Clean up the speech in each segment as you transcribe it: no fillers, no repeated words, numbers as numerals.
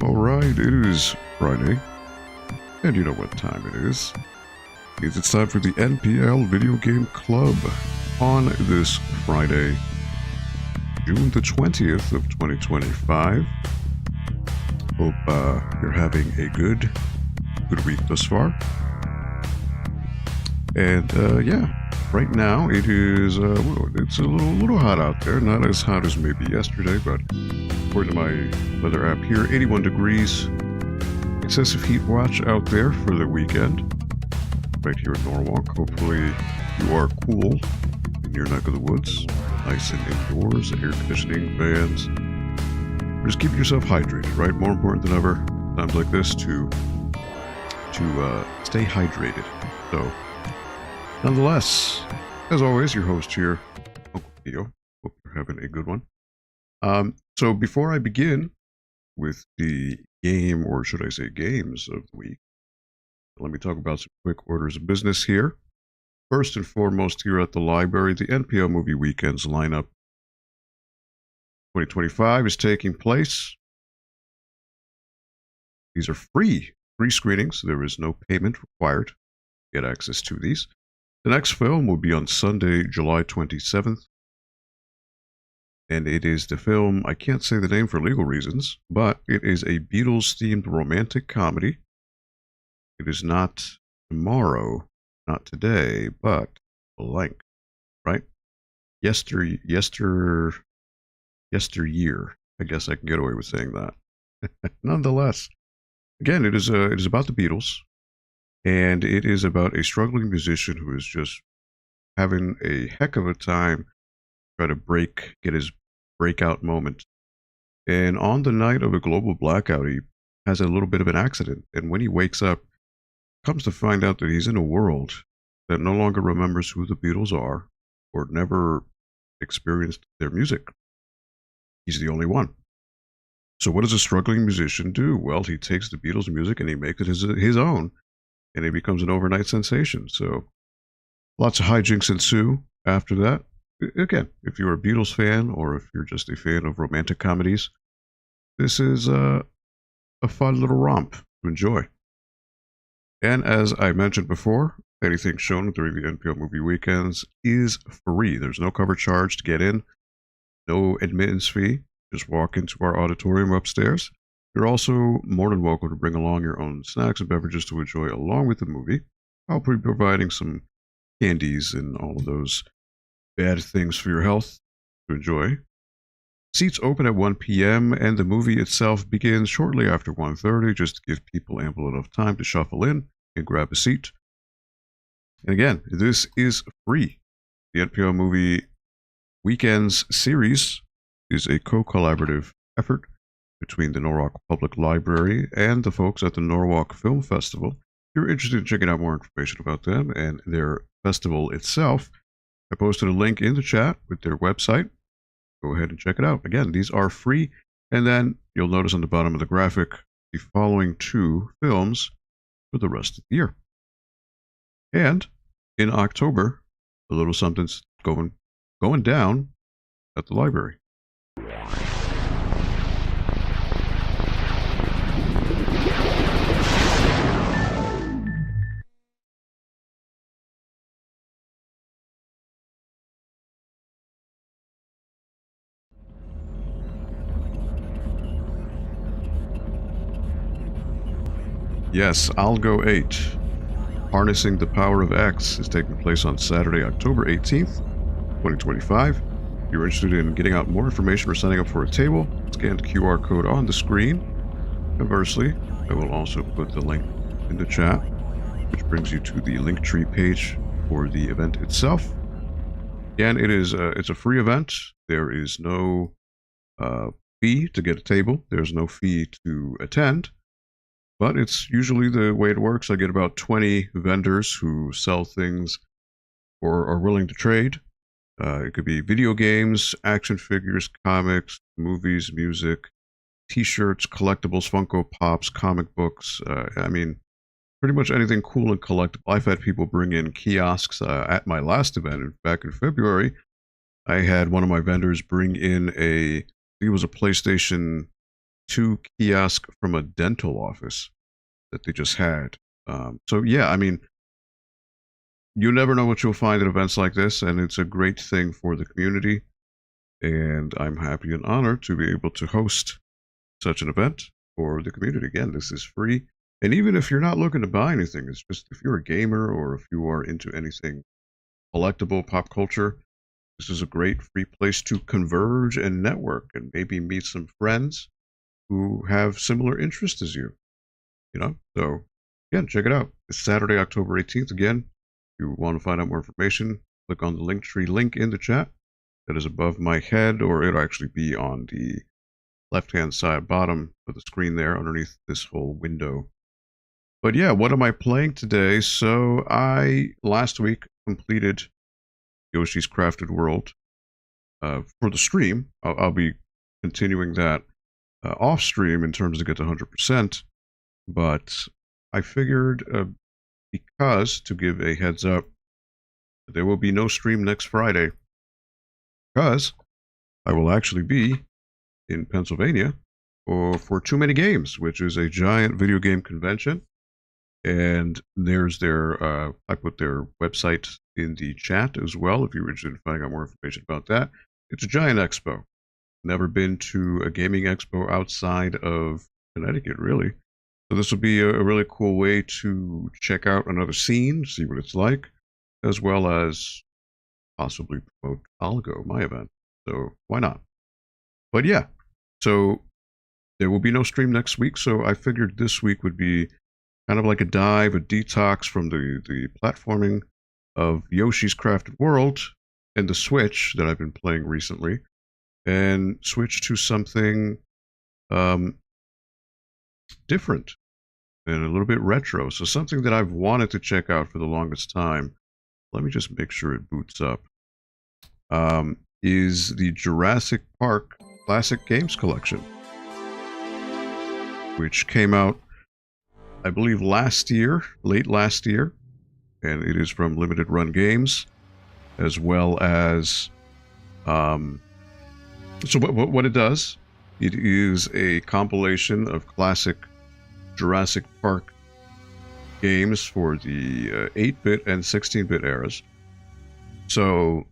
Alright, it is Friday, and you know what time it is. It's time for the NPL Video Game Club on this Friday, June the 20th of 2025. Hope you're having a good week thus far. And yeah, right now it is it's a little hot out there. Not as hot as maybe yesterday, but according to my weather app here, 81 degrees. Excessive heat watch out there for the weekend. Right here in Norwalk. Hopefully you are cool in your neck of the woods. Nice and indoors, air conditioning, fans. Just keep yourself hydrated, right? More important than ever, times like this, to stay hydrated. So, nonetheless, as always, your host here, Uncle Theo. Hope you're having a good one. So before I begin with the game, or should I say games of the week, let me talk about some quick orders of business here. First and foremost, here at the library, the NPL Movie Weekends lineup 2025 is taking place. These are free screenings. There is no payment required to get access to these. The next film will be on Sunday, July 27th. And it is the film, I can't say the name for legal reasons, but it is a Beatles-themed romantic comedy. It is not tomorrow, not today, but blank, right? Yesteryear. I guess I can get away with saying that. Nonetheless, again, it is about the Beatles, and it is about a struggling musician who is just having a heck of a time trying to get his breakout moment. And on the night of a global blackout, he has a little bit of an accident, and when he wakes up, comes to find out that he's in a world that no longer remembers who the Beatles are or never experienced their music. He's the only one. So what does a struggling musician do? Well, he takes the Beatles music and he makes it his own, and it becomes an overnight sensation. So lots of hijinks ensue after that. Again, if you're a Beatles fan or if you're just a fan of romantic comedies, this is a fun little romp to enjoy. And as I mentioned before, anything shown during the NPL Movie Weekends is free. There's no cover charge to get in, no admittance fee. Just walk into our auditorium upstairs. You're also more than welcome to bring along your own snacks and beverages to enjoy along with the movie. I'll be providing some candies and all of those bad things for your health to enjoy. Seats open at 1 p.m. and the movie itself begins shortly after 1:30, just to give people ample enough time to shuffle in and grab a seat. And again, this is free. The NPL Movie Weekends series is a co-collaborative effort between the Norwalk Public Library and the folks at the Norwalk Film Festival. If you're interested in checking out more information about them and their festival itself, I posted a link in the chat with their website. Go ahead and check it out. Again, these are free. And then you'll notice on the bottom of the graphic the following 2 films for the rest of the year. And in October, a little something's going down at the library. Yes, Algo 8. Harnessing the Power of X is taking place on Saturday, October 18th, 2025. If you're interested in getting out more information or signing up for a table, scan the QR code on the screen. Conversely, I will also put the link in the chat, which brings you to the Linktree page for the event itself. Again, it's a free event. There is no fee to get a table. There's no fee to attend. But it's usually the way it works. I get about 20 vendors who sell things or are willing to trade. It could be video games, action figures, comics, movies, music, t-shirts, collectibles, Funko Pops, comic books. I mean, pretty much anything cool and collectible. I've had people bring in kiosks at my last event back in February. I had one of my vendors bring in I think it was a PlayStation 2 kiosk from a dental office that they just had. So yeah, I mean, you never know what you'll find at events like this, and it's a great thing for the community. And I'm happy and honored to be able to host such an event for the community. Again, this is free. And even if you're not looking to buy anything, it's just if you're a gamer or if you are into anything collectible, pop culture, this is a great free place to converge and network and maybe meet some friends who have similar interests as you. You know, so again, check it out. It's Saturday, October 18th. Again, if you want to find out more information, click on the Linktree link in the chat that is above my head, or it'll actually be on the left-hand side bottom of the screen there underneath this whole window. But yeah, what am I playing today? So I, last week, completed Yoshi's Crafted World for the stream. I'll be continuing that off stream in terms of get to 100%. But I figured, because to give a heads up, there will be no stream next Friday, because I will actually be in Pennsylvania for Too Many Games, which is a giant video game convention. And there's I put their website in the chat as well if you're interested in finding out more information about that. It's a giant expo. Never been to a gaming expo outside of Connecticut, really. So this will be a really cool way to check out another scene, see what it's like, as well as possibly promote Algo, my event. So why not? But yeah, so there will be no stream next week, so I figured this week would be kind of like a dive, a detox from the platforming of Yoshi's Crafted World and the Switch that I've been playing recently, and switch to something different and a little bit retro. So something that I've wanted to check out for the longest time. Let me just make sure it boots up. Is the Jurassic Park Classic Games Collection, which came out, I believe, late last year, and it is from Limited Run Games, as well as, so what it does, it is a compilation of classic Jurassic Park games for the 8-bit and 16-bit eras. So,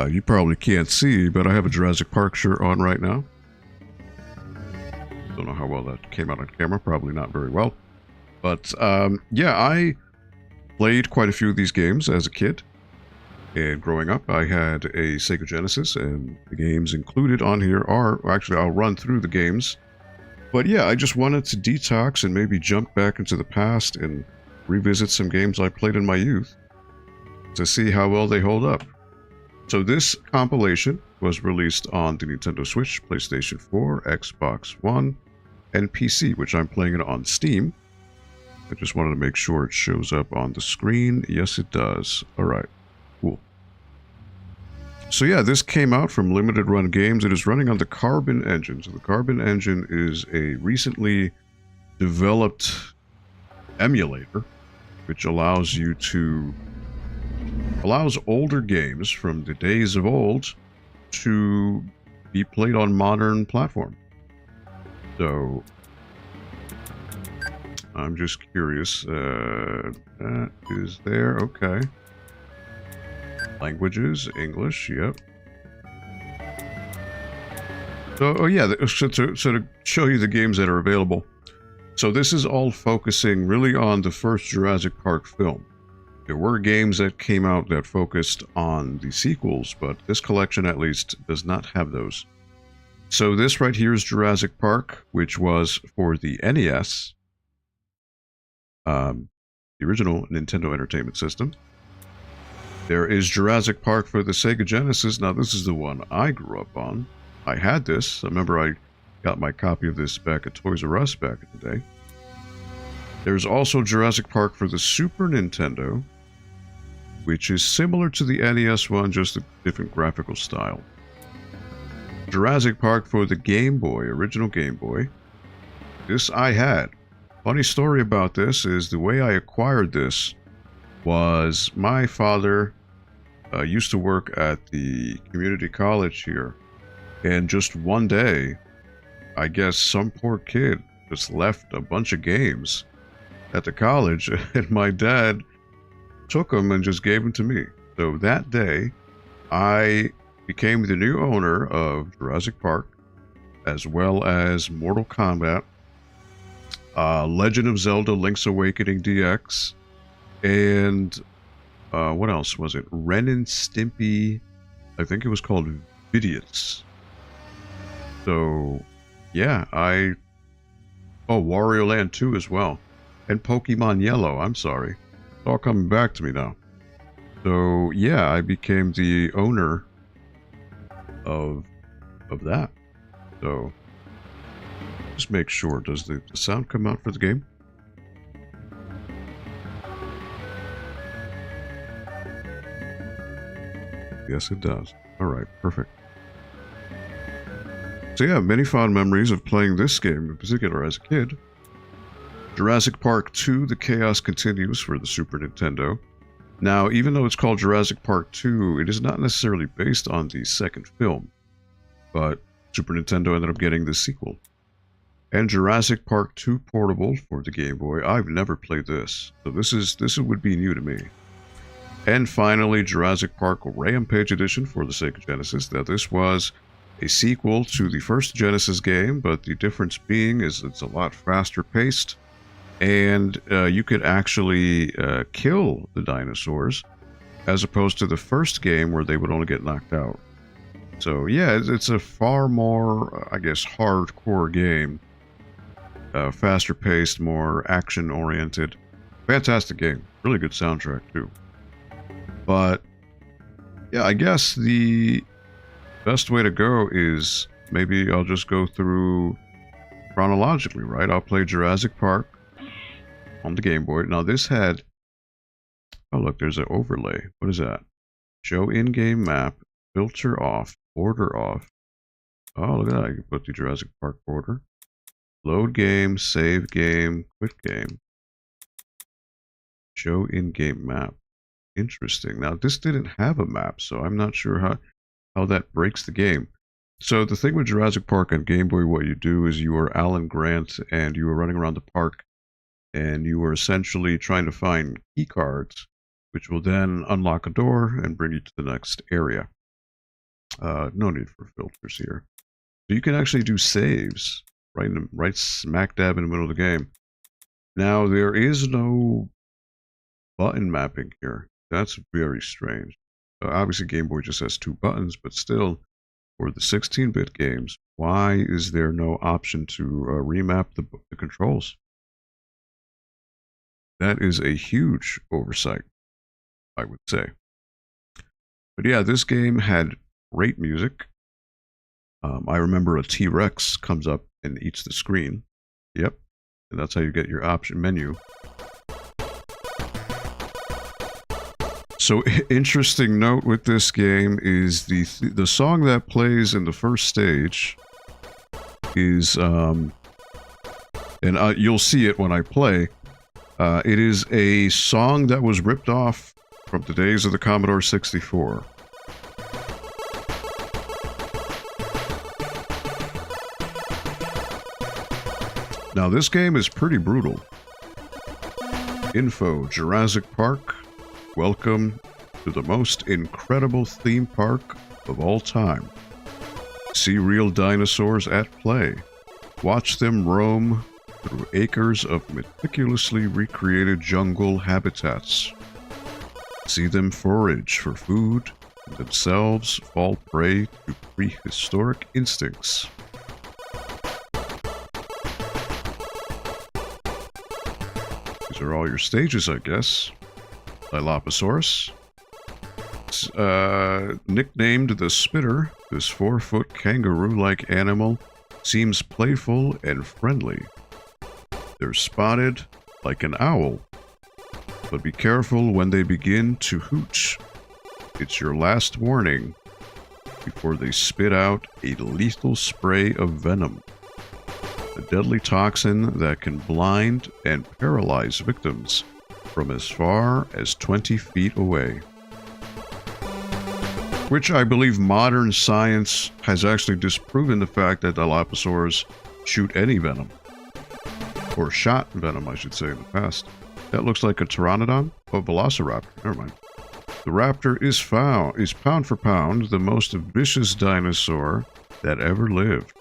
you probably can't see, but I have a Jurassic Park shirt on right now. Don't know how well that came out on camera, probably not very well. But, yeah, I played quite a few of these games as a kid. And growing up, I had a Sega Genesis, and the games included on here are, actually, I'll run through the games. But yeah, I just wanted to detox and maybe jump back into the past and revisit some games I played in my youth to see how well they hold up. So this compilation was released on the Nintendo Switch, PlayStation 4, Xbox One, and PC, which I'm playing it on Steam. I just wanted to make sure it shows up on the screen. Yes, it does. All right, cool. So yeah, this came out from Limited Run Games. It is running on the Carbon engine. So the Carbon engine is a recently developed emulator, which allows older games from the days of old to be played on modern platform. So I'm just curious. That is there. Okay. Languages, English, yep. So, oh yeah, so to show you the games that are available. So this is all focusing really on the first Jurassic Park film. There were games that came out that focused on the sequels, but this collection at least does not have those. So this right here is Jurassic Park, which was for the NES, the original Nintendo Entertainment System. There is Jurassic Park for the Sega Genesis. Now, this is the one I grew up on. I had this. I remember I got my copy of this back at Toys R Us back in the day. There's also Jurassic Park for the Super Nintendo, which is similar to the NES one, just a different graphical style. Jurassic Park for the Game Boy, original Game Boy. This I had. Funny story about this is the way I acquired this was my father used to work at the community college here, and just one day, I guess some poor kid just left a bunch of games at the college, and my dad took them and just gave them to me. So that day, I became the new owner of Jurassic Park, as well as Mortal Kombat, Legend of Zelda: Link's Awakening DX, and what else was it? Ren and Stimpy, I think it was called Vidius. So, yeah, oh, Wario Land 2 as well. And Pokemon Yellow, I'm sorry. It's all coming back to me now. So, yeah, I became the owner of that. So, just make sure, does the sound come out for the game? Yes, it does. All right, perfect. So yeah, many fond memories of playing this game in particular as a kid. Jurassic Park 2: The Chaos Continues for the Super Nintendo. Now, even though it's called Jurassic Park 2, it is not necessarily based on the second film, but Super Nintendo ended up getting the sequel. And Jurassic Park 2 Portable for the Game Boy. I've never played this, so this would be new to me. And finally, Jurassic Park Rampage Edition for the Sega Genesis. Now, this was a sequel to the first Genesis game, but the difference being is it's a lot faster paced, and you could actually kill the dinosaurs, as opposed to the first game where they would only get knocked out. So yeah, it's a far more, I guess, hardcore game. Faster paced, more action oriented. Fantastic game. Really good soundtrack too. But yeah, I guess the best way to go is maybe I'll just go through chronologically, right? I'll play Jurassic Park on the Game Boy. Now this had, oh look, there's an overlay. What is that? Show in-game map, filter off, border off. Oh, look at that. I can put the Jurassic Park border. Load game, save game, quit game. Show in-game map. Interesting. Now this didn't have a map, so I'm not sure how that breaks the game. So the thing with Jurassic Park on Game Boy, what you do is you are Alan Grant and you are running around the park and you are essentially trying to find key cards, which will then unlock a door and bring you to the next area. No need for filters here. So you can actually do saves right smack dab in the middle of the game. Now there is no button mapping here. That's very strange. Obviously, Game Boy just has 2 buttons, but still, for the 16-bit games, why is there no option to remap the controls? That is a huge oversight, I would say. But yeah, this game had great music. I remember a T-Rex comes up and eats the screen. Yep, and that's how you get your option menu. So, interesting note with this game is the song that plays in the first stage is, and you'll see it when I play. It is a song that was ripped off from the days of the Commodore 64. Now, this game is pretty brutal. Info, Jurassic Park. Welcome to the most incredible theme park of all time. See real dinosaurs at play. Watch them roam through acres of meticulously recreated jungle habitats. See them forage for food and themselves fall prey to prehistoric instincts. These are all your stages, I guess. Dilophosaurus. Nicknamed the Spitter, this 4-foot kangaroo-like animal seems playful and friendly. They're spotted like an owl, but be careful when they begin to hoot. It's your last warning before they spit out a lethal spray of venom, a deadly toxin that can blind and paralyze victims from as far as 20 feet away. Which I believe modern science has actually disproven the fact that Dilophosaurs shoot any venom. Or shot venom, I should say, in the past. That looks like a pteranodon? Oh, velociraptor. Never mind. The raptor is pound for pound the most vicious dinosaur that ever lived.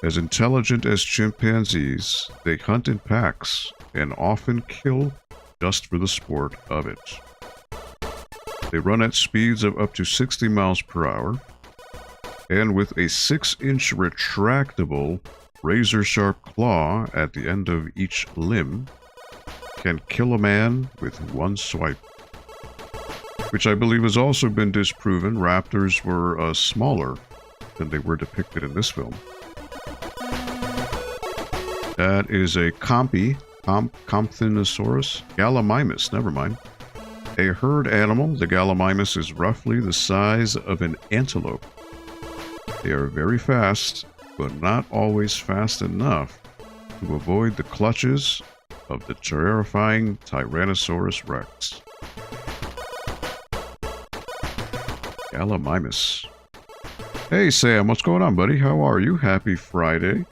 As intelligent as chimpanzees, they hunt in packs and often kill just for the sport of it. They run at speeds of up to 60 miles per hour, and with a 6-inch retractable, razor-sharp claw at the end of each limb, can kill a man with one swipe. Which I believe has also been disproven. Raptors were smaller than they were depicted in this film. That is a Compsognathus gallimimus, never mind. A herd animal, the gallimimus is roughly the size of an antelope. They are very fast, but not always fast enough to avoid the clutches of the terrifying Tyrannosaurus Rex. Gallimimus. Hey Sam, what's going on, buddy? How are you? Happy Friday.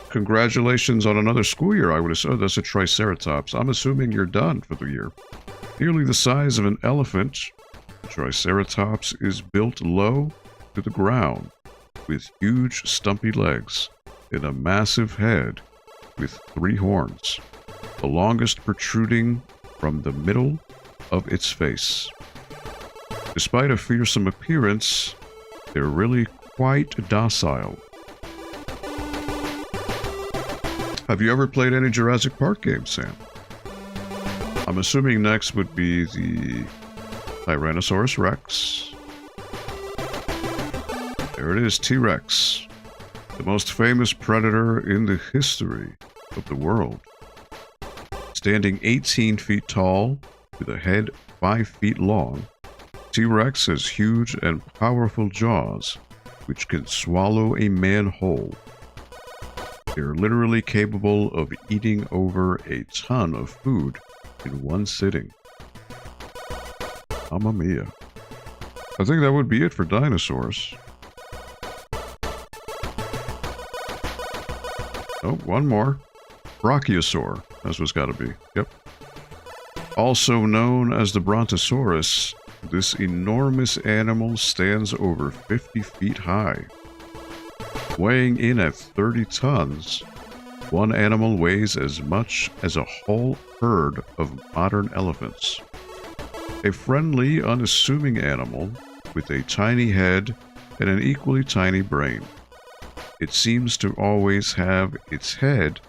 Congratulations on another school year, I would assume. Oh, that's a Triceratops. I'm assuming you're done for the year. Nearly the size of an elephant, the Triceratops is built low to the ground, with huge stumpy legs and a massive head with 3 horns, the longest protruding from the middle of its face. Despite a fearsome appearance, they're really quite docile. Have you ever played any Jurassic Park games, Sam? I'm assuming next would be the Tyrannosaurus Rex. There it is, T-Rex. The most famous predator in the history of the world. Standing 18 feet tall, with a head 5 feet long, T-Rex has huge and powerful jaws, which can swallow a man whole. They're literally capable of eating over a ton of food in one sitting. Mamma mia. I think that would be it for dinosaurs. Oh, one more. Brachiosaur. That's what's got to be. Yep. Also known as the Brontosaurus, this enormous animal stands over 50 feet high. Weighing in at 30 tons, one animal weighs as much as a whole herd of modern elephants. A friendly, unassuming animal with a tiny head and an equally tiny brain. It seems to always have its head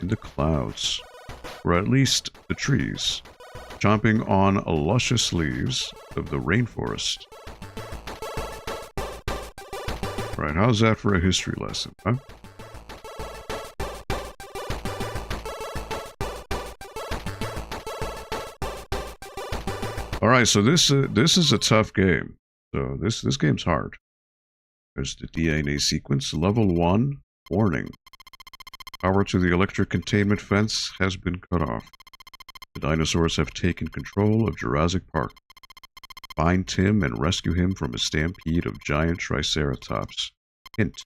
in the clouds, or at least the trees, chomping on luscious leaves of the rainforest. Right, how's that for a history lesson, huh? All right, so this is a tough game. So this game's hard. There's the DNA sequence. Level 1, warning. Power to the electric containment fence has been cut off. The dinosaurs have taken control of Jurassic Park. Find Tim and rescue him from a stampede of giant triceratops. Hint.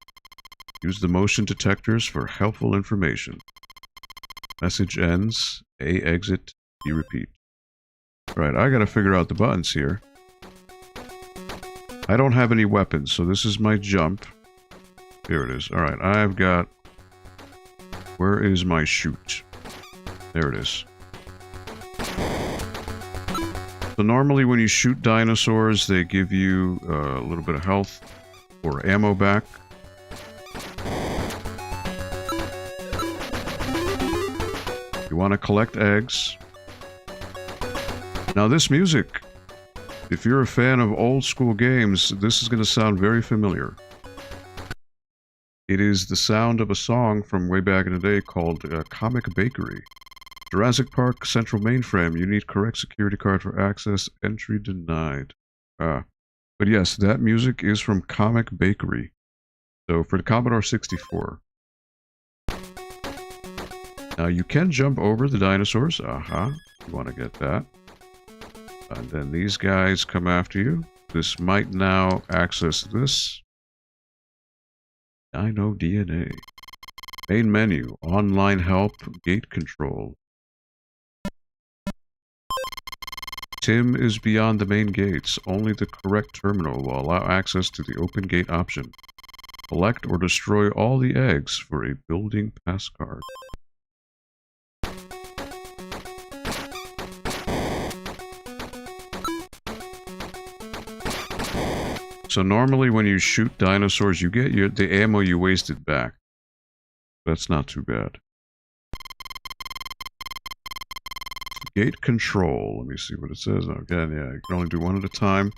Use the motion detectors for helpful information. Message ends. A exit. B repeat. Right, I gotta figure out the buttons here. I don't have any weapons, so this is my jump. Here it is. Alright, I've got... Where is my shoot? There it is. So normally when you shoot dinosaurs, they give you a little bit of health or ammo back. You want to collect eggs. Now this music, if you're a fan of old school games, this is going to sound very familiar. It is the sound of a song from way back in the day called Kamek Bakery. Jurassic Park Central Mainframe, you need correct security card for access, entry denied. But yes, that music is from Kamek Bakery. So for the Commodore 64. Now you can jump over the dinosaurs, you want to get that. And then these guys come after you. This might now access this. Dino DNA. Main menu. Online help. Gate control. Tim is beyond the main gates. Only the correct terminal will allow access to the open gate option. Collect or destroy all the eggs for a building pass card. So normally when you shoot dinosaurs, you get the ammo you wasted back. That's not too bad. Gate control. Let me see what it says. Again, yeah, you can only do one at a time.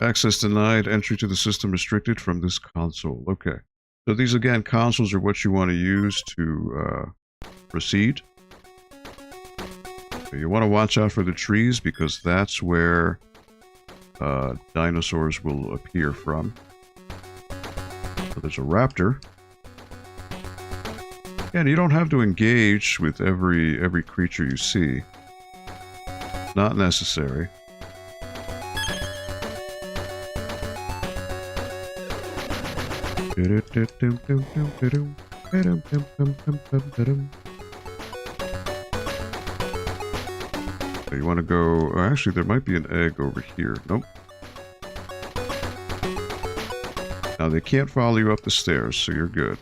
Access denied. Entry to the system restricted from this console. Okay. So these, again, consoles are what you want to use to proceed. So you want to watch out for the trees because that's where dinosaurs will appear from. So there's a raptor. And you don't have to engage with every creature you see. Not necessary. You want to go... actually, there might be an egg over here. Nope. Now, they can't follow you up the stairs, so you're good.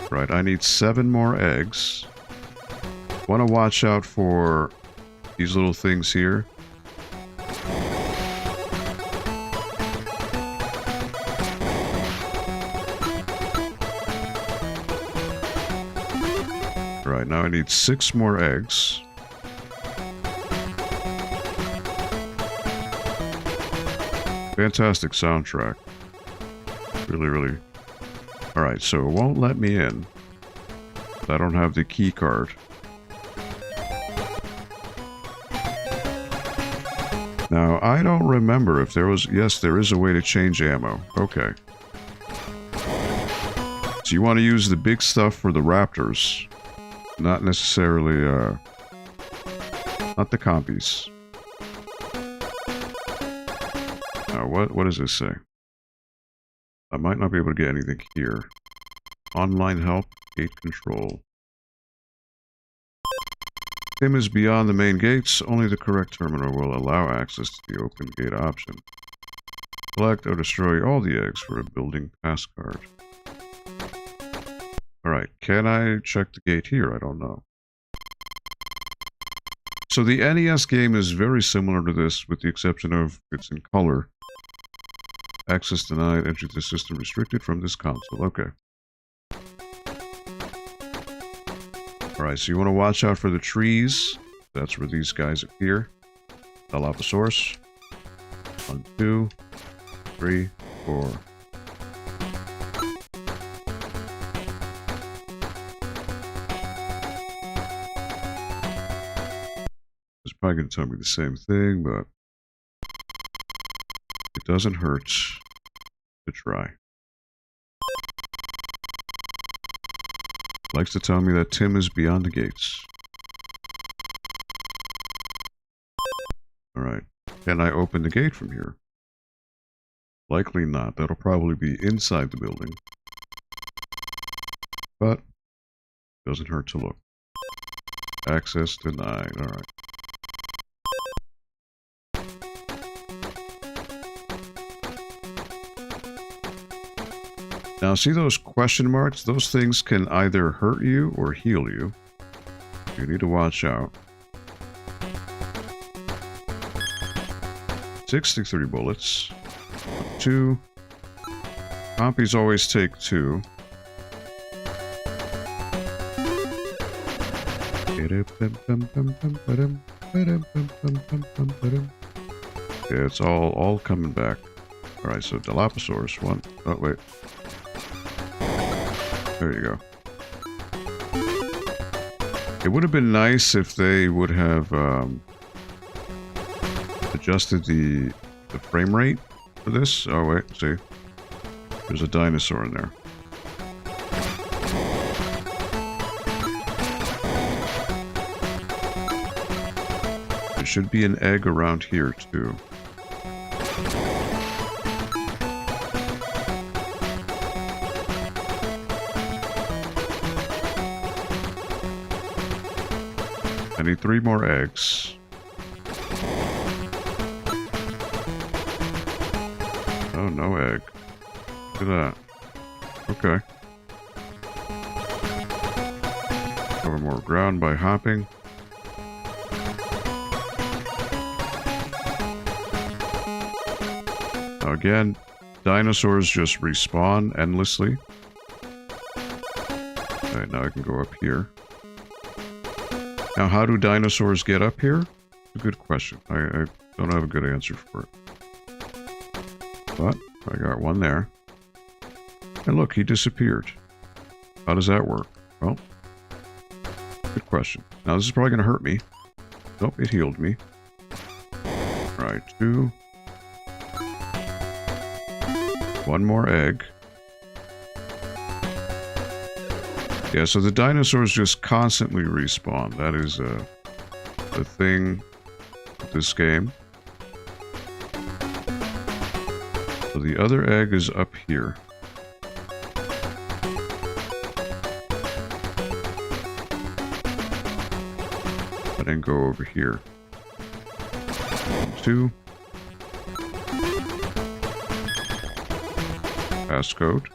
Right, I need 7 more eggs. Want to watch out for these little things here. Right, now I need 6 more eggs. Fantastic soundtrack. Really, really. Alright, so it won't let me in. I don't have the key card. Now, I don't remember if there was... Yes, there is a way to change ammo. Okay. So you want to use the big stuff for the raptors. Not necessarily, not the compies. Now, what does this say? I might not be able to get anything here. Online help, gate control. Tim is beyond the main gates. Only the correct terminal will allow access to the open gate option. Collect or destroy all the eggs for a building pass card. Alright, can I check the gate here? I don't know. So the NES game is very similar to this, with the exception of it's in color. Access denied, entry to the system restricted from this console. Okay. Alright, so you want to watch out for the trees. That's where these guys appear. Dilophosaurus. 1, 2, 3, 4. It's probably going to tell me the same thing, but it doesn't hurt to try. Likes to tell me that Tim is beyond the gates. Alright. Can I open the gate from here? Likely not. That'll probably be inside the building. But doesn't hurt to look. Access denied. Alright. Now, see those question marks? Those things can either hurt you or heal you. You need to watch out. 63 bullets. 2. Compies always take 2. Yeah, it's all coming back. Alright, so Dilophosaurus 1. Oh, wait. There you go. It would have been nice if they would have adjusted the frame rate for this. Oh wait, see, there's a dinosaur in there. There should be an egg around here too. I need 3 more eggs. Oh, no egg. Look at that. Okay. Cover more ground by hopping. Now again, dinosaurs just respawn endlessly. Alright, now I can go up here. Now, how do dinosaurs get up here? A good question. I don't have a good answer for it. But I got one there. And look, he disappeared. How does that work? Well, good question. Now, this is probably going to hurt me. Nope, it healed me. Alright, 2. 1 more egg. Yeah, so the dinosaurs just constantly respawn. That is a thing with this game. So the other egg is up here. And then go over here. 2. Passcode.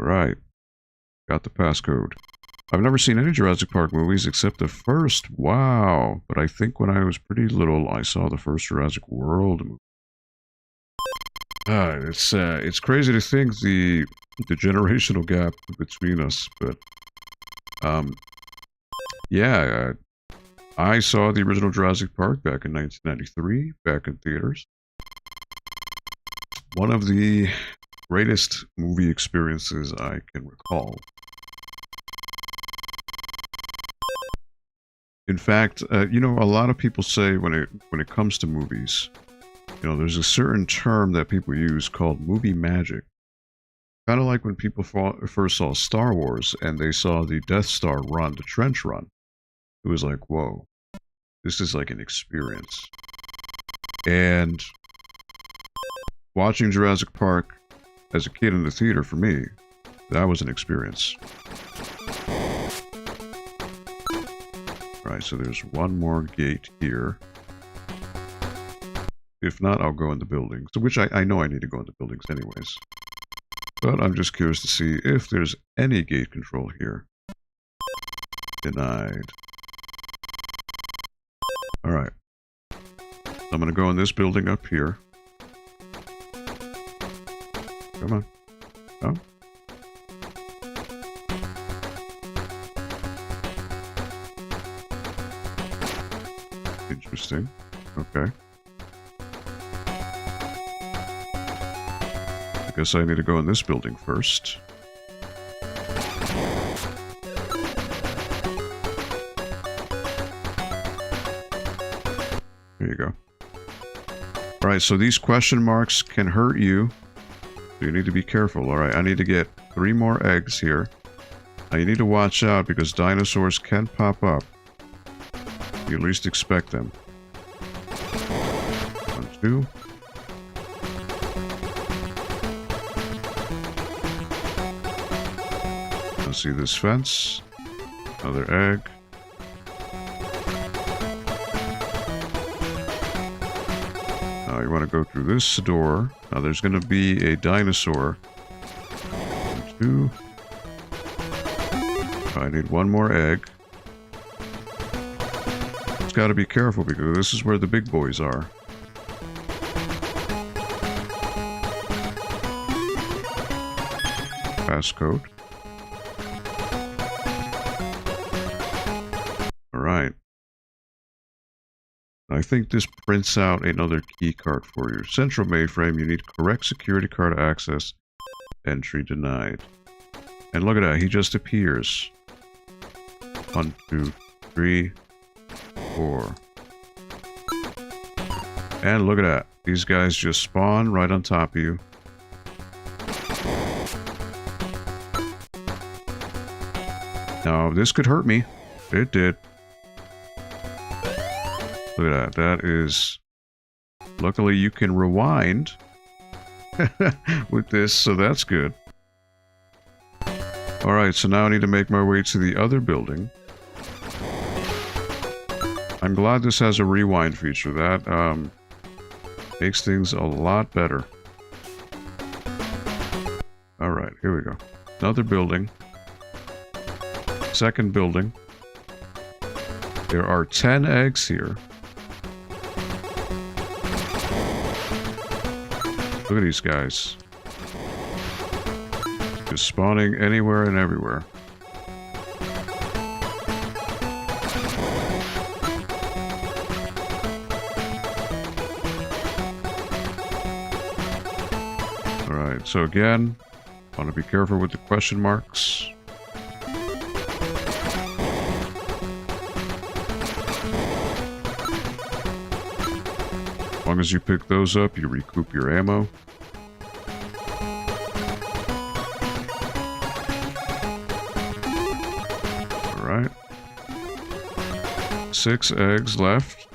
Alright. Got the passcode. I've never seen any Jurassic Park movies except the first. Wow. But I think when I was pretty little, I saw the first Jurassic World movie. It's crazy to think the generational gap between us, but yeah, I saw the original Jurassic Park back in 1993, back in theaters. One of the greatest movie experiences I can recall. In fact, you know, a lot of people say when it comes to movies, you know, there's a certain term that people use called movie magic. Kind of like when people first saw Star Wars and they saw the Death Star run, the trench run. It was like, whoa, this is like an experience. And watching Jurassic Park as a kid in the theater, for me, that was an experience. Right, so there's one more gate here. If not, I'll go in the buildings, which I know I need to go in the buildings anyways. But I'm just curious to see if there's any gate control here. Denied. Alright. I'm gonna go in this building up here. Come on. Oh. Interesting. Okay. I guess I need to go in this building first. There you go. Alright, so these question marks can hurt you. So you need to be careful. Alright, I need to get 3 more eggs here. Now you need to watch out because dinosaurs can pop up. You at least expect them. 1, 2. Now see this fence. Another egg. Now you want to go through this door. Now there's going to be a dinosaur. 1, 2. I need 1 more egg. Just got to be careful because this is where the big boys are. Passcode. Alright. I think this prints out another key card for you. Central mainframe, you need correct security card access. Entry denied. And look at that, he just appears. 1, 2, 3, 4. And look at that. These guys just spawn right on top of you. Now, this could hurt me. It did. Look at that. That is... Luckily, you can rewind with this, so that's good. Alright, so now I need to make my way to the other building. I'm glad this has a rewind feature. That makes things a lot better. Alright, here we go. Another building. Second building. There are 10 eggs here. Look at these guys. Just spawning anywhere and everywhere. Alright, so again, want to be careful with the question marks. As long as you pick those up, you recoup your ammo. Alright. 6 eggs left.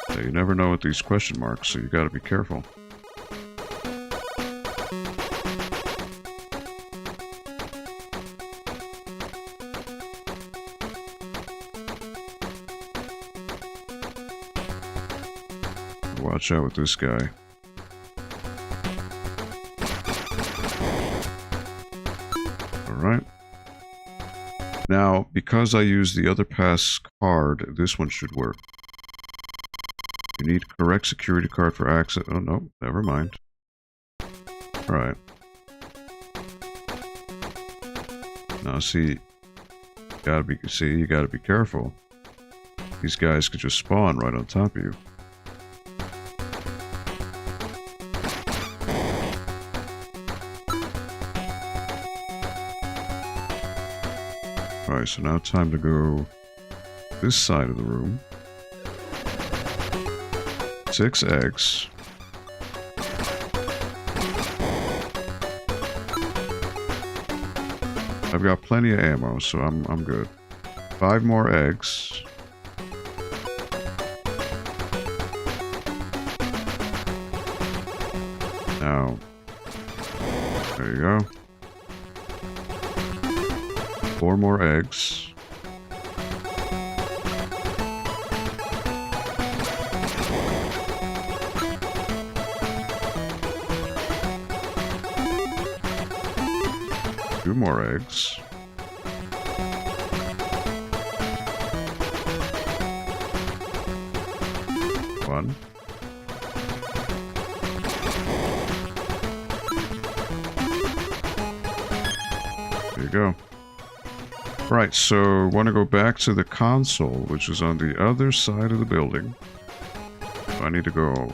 Yeah, you never know with these question marks, so you gotta be careful. Watch out with this guy. Alright. Now, because I used the other pass card, this one should work. You need correct security card for access. Oh, no, never mind. Alright. Now, see, you gotta be careful. These guys could just spawn right on top of you. Alright, so now time to go this side of the room. 6 eggs. I've got plenty of ammo, so I'm good. 5 more eggs. Now, there you go. 4 more eggs. 2 more eggs. One. There you go. Right, so I want to go back to the console, which is on the other side of the building. So I need to go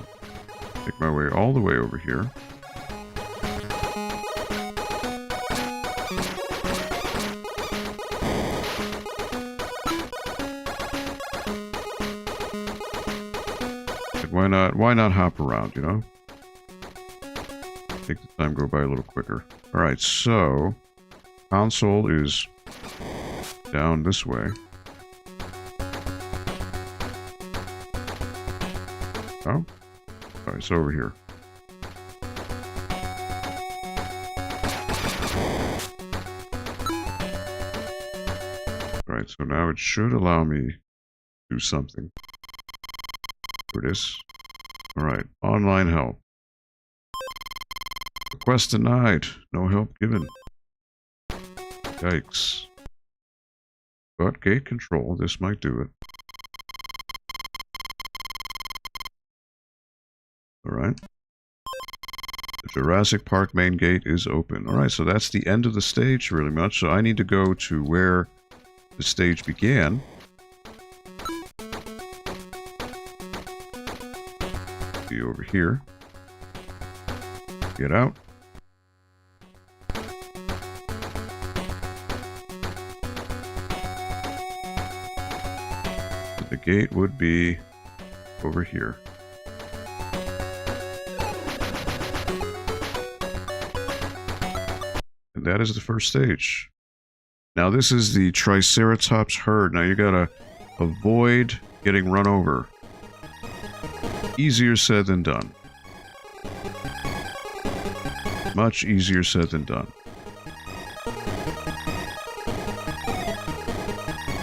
make my way all the way over here. Why not hop around, you know? Make the time go by a little quicker. Alright, so console is down this way. Oh? Alright, it's over here. Alright, so now it should allow me to do something. Here it is. Alright, online help. Request denied. No help given. Yikes. But gate control, this might do it. Alright. The Jurassic Park main gate is open. Alright, so that's the end of the stage really much. So I need to go to where the stage began. Be over here. Get out. The gate would be over here. And that is the first stage. Now this is the Triceratops herd. Now you gotta avoid getting run over. Easier said than done. Much easier said than done.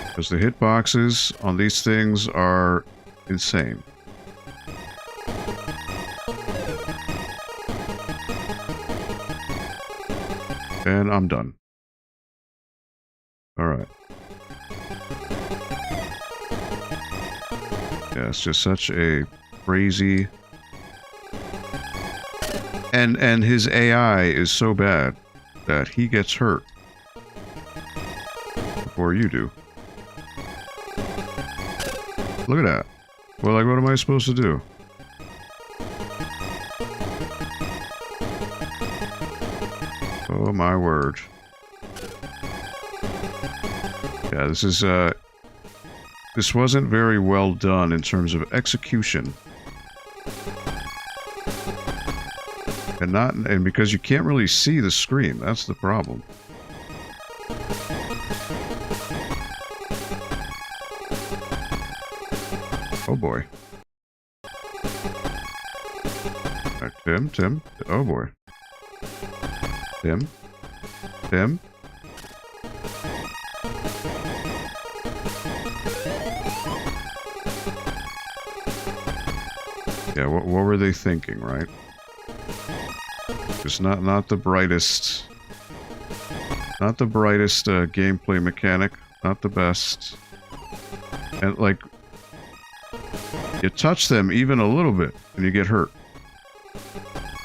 Because the hitboxes on these things are insane. And I'm done. Alright. Yeah, it's just such a crazy... And his AI is so bad that he gets hurt before you do. Look at that. Well, like, what am I supposed to do? Oh my word. Yeah, this is, this wasn't very well done in terms of execution. And because you can't really see the screen, that's the problem. Oh boy. Tim. Oh boy. Tim. Yeah, what were they thinking, right? Just not the brightest. Not the brightest gameplay mechanic. Not the best. And like, you touch them even a little bit and you get hurt.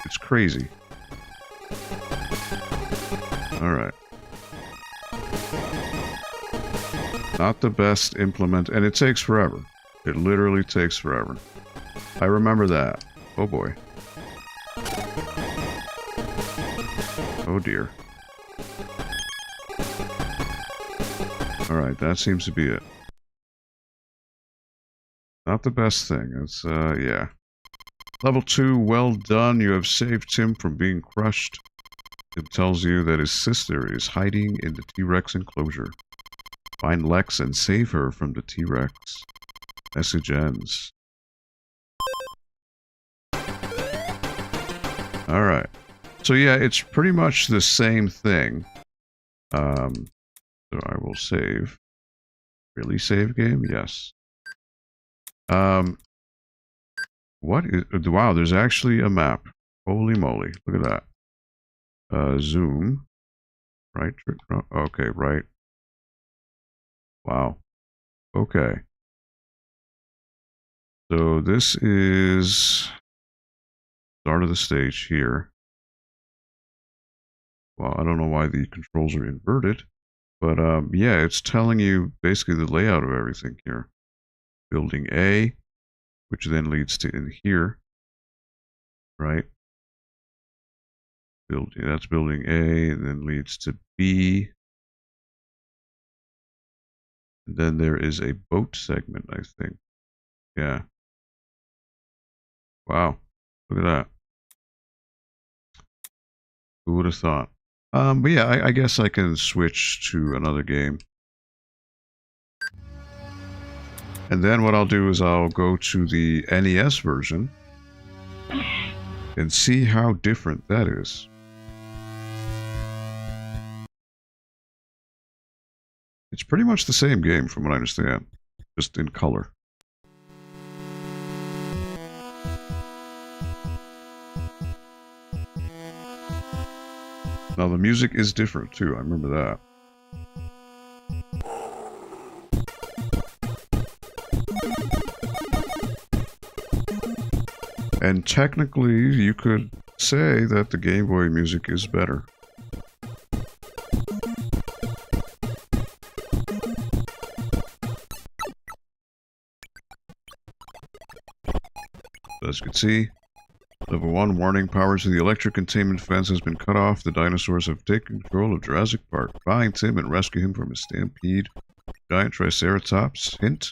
It's crazy. Alright. Not the best implement, and it takes forever. It literally takes forever. I remember that. Oh boy. Oh dear. Alright, that seems to be it. Not the best thing. It's, yeah. Level 2, well done. You have saved Tim from being crushed. It tells you that his sister is hiding in the T-Rex enclosure. Find Lex and save her from the T-Rex. Message ends. Alright. So yeah, it's pretty much the same thing. So I will save. Really save game? Yes. What is... Wow, there's actually a map. Holy moly. Look at that. Zoom. Right? Okay, right. Wow. Okay. So this is start of the stage here. Well, I don't know why the controls are inverted, but yeah, it's telling you basically the layout of everything here. Building A, which then leads to in here, right? That's building A, and then leads to B. And then there is a boat segment, I think. Yeah. Wow. Look at that. Who would have thought? But yeah, I guess I can switch to another game. And then what I'll do is I'll go to the NES version and see how different that is. It's pretty much the same game from what I understand, just in color. Now the music is different too, I remember that. And technically, you could say that the Game Boy music is better. As you can see, Level 1 warning, powers of the electric containment fence has been cut off. The dinosaurs have taken control of Jurassic Park. Find Tim and rescue him from a stampede. Giant Triceratops. Hint,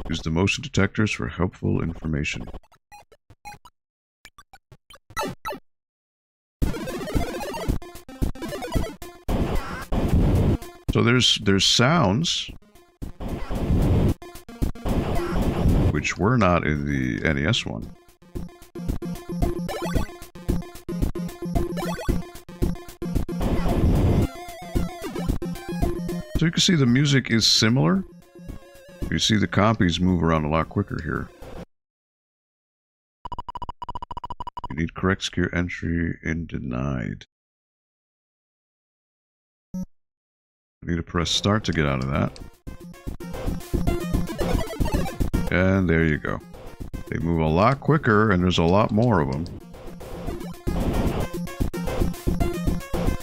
use the motion detectors for helpful information. So there's sounds which were not in the NES one. So you can see the music is similar. You see the copies move around a lot quicker here. You need correct secure entry and denied. I need to press start to get out of that. And there you go. They move a lot quicker and there's a lot more of them.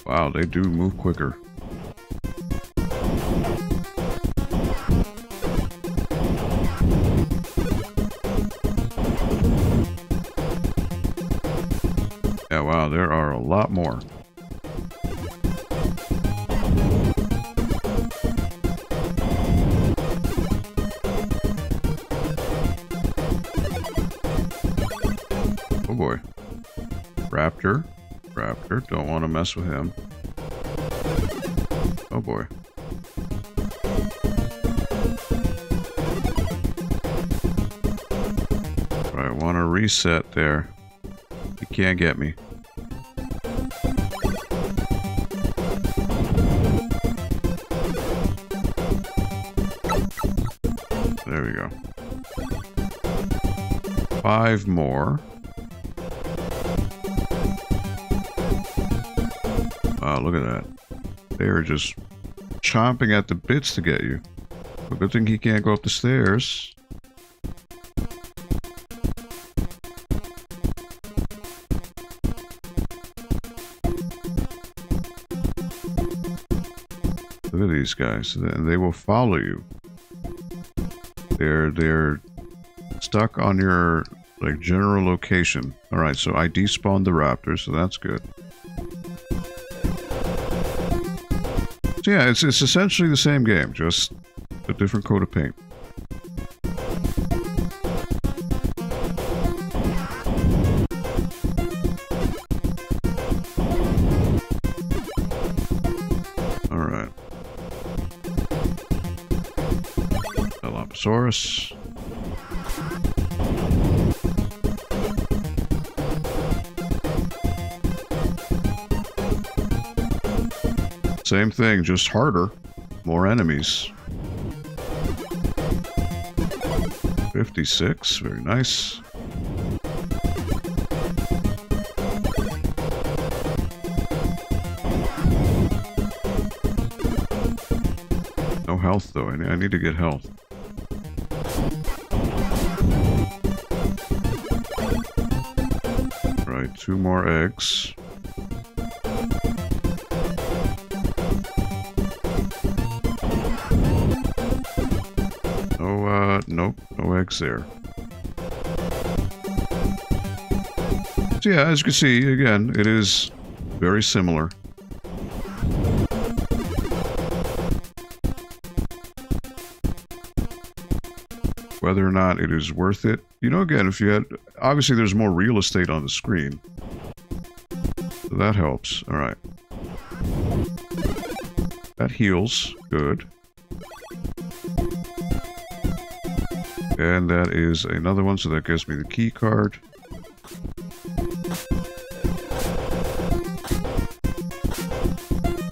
Wow, they do move quicker. Yeah, wow, there are a lot more. Oh boy. Raptor. Raptor, don't want to mess with him. Oh boy. I want to reset there. You can't get me. There we go. 5 more. Wow, look at that. They are just chomping at the bits to get you. But good thing he can't go up the stairs. Look at these guys, and they will follow you. They're stuck on your like general location. All right, so I despawned the raptor, so that's good. So yeah, it's essentially the same game, just a different coat of paint. Dilophosaurus. Same thing, just harder. More enemies. 56, very nice. health, though. I need to get health. Right, 2 more eggs. Nope, no eggs there. So yeah, as you can see, again, it is very similar. Whether or not it is worth it, you know, again, if you had, obviously there's more real estate on the screen, so that helps. All right, that heals, good. And that is another one, so that gives me the key card.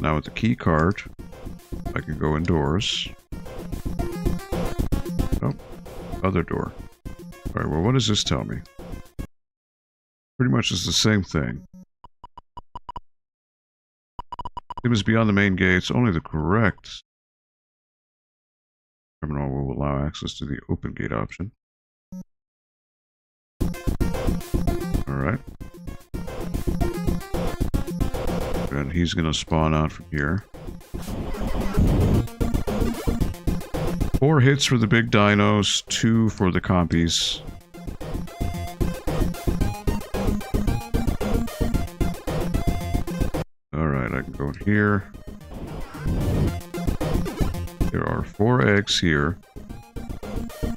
Now with the key card, I can go indoors. Oh, other door. Alright, well, what does this tell me? Pretty much it's the same thing. It was beyond the main gates. Only the correct terminal will allow access to the open gate option. Alright. And he's going to spawn out from here. 4 hits for the big dinos, 2 for the compies. Alright, I can go in here. There are 4 eggs here.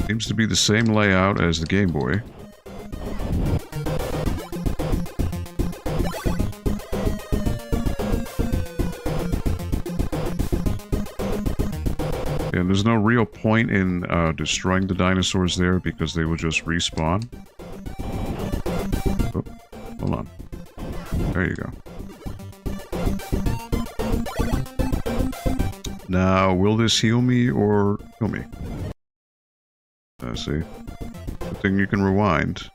Seems to be the same layout as the Game Boy. And there's no real point in destroying the dinosaurs there because they will just respawn. Oh, hold on. There you go. Now, will this heal me or kill me? See. Good thing you can rewind.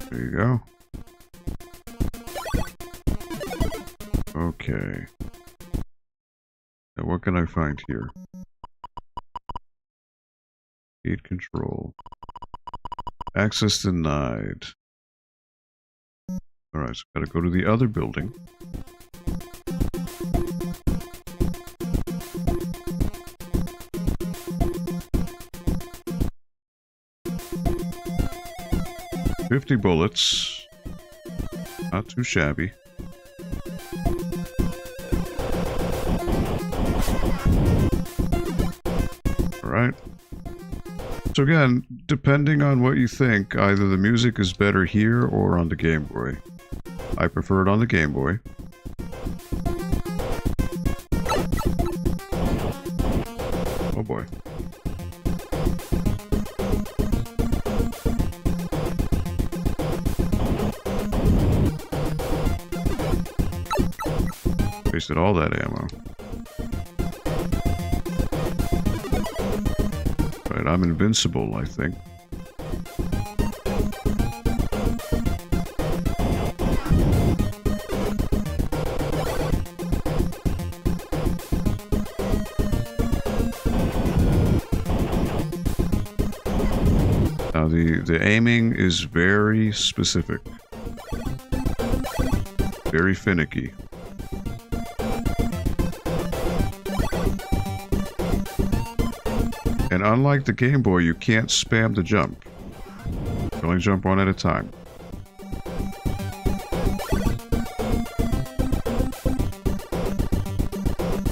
There you go. Okay. Now what can I find here? Gate control. Access denied. Alright, so gotta go to the other building. $50 bullets. Not too shabby. Alright. So again, depending on what you think, either the music is better here or on the Game Boy. I prefer it on the Game Boy. Oh boy. Wasted all that ammo. Right, I'm invincible, I think. Now the aiming is very specific. Very finicky. And unlike the Game Boy, you can't spam the jump. You only jump one at a time.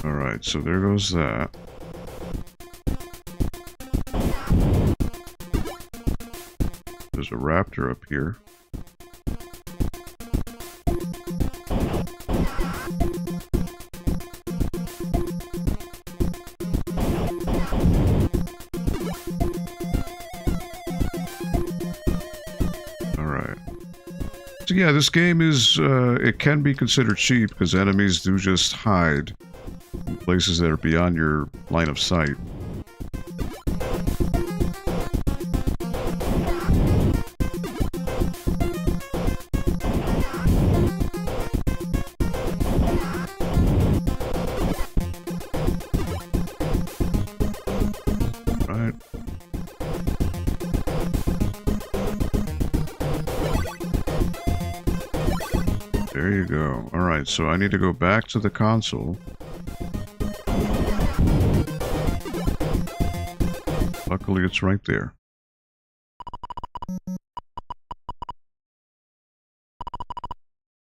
Alright, so there goes that. There's a raptor up here. So yeah, this game is, it can be considered cheap because enemies do just hide in places that are beyond your line of sight. Alright, so I need to go back to the console. Luckily, it's right there.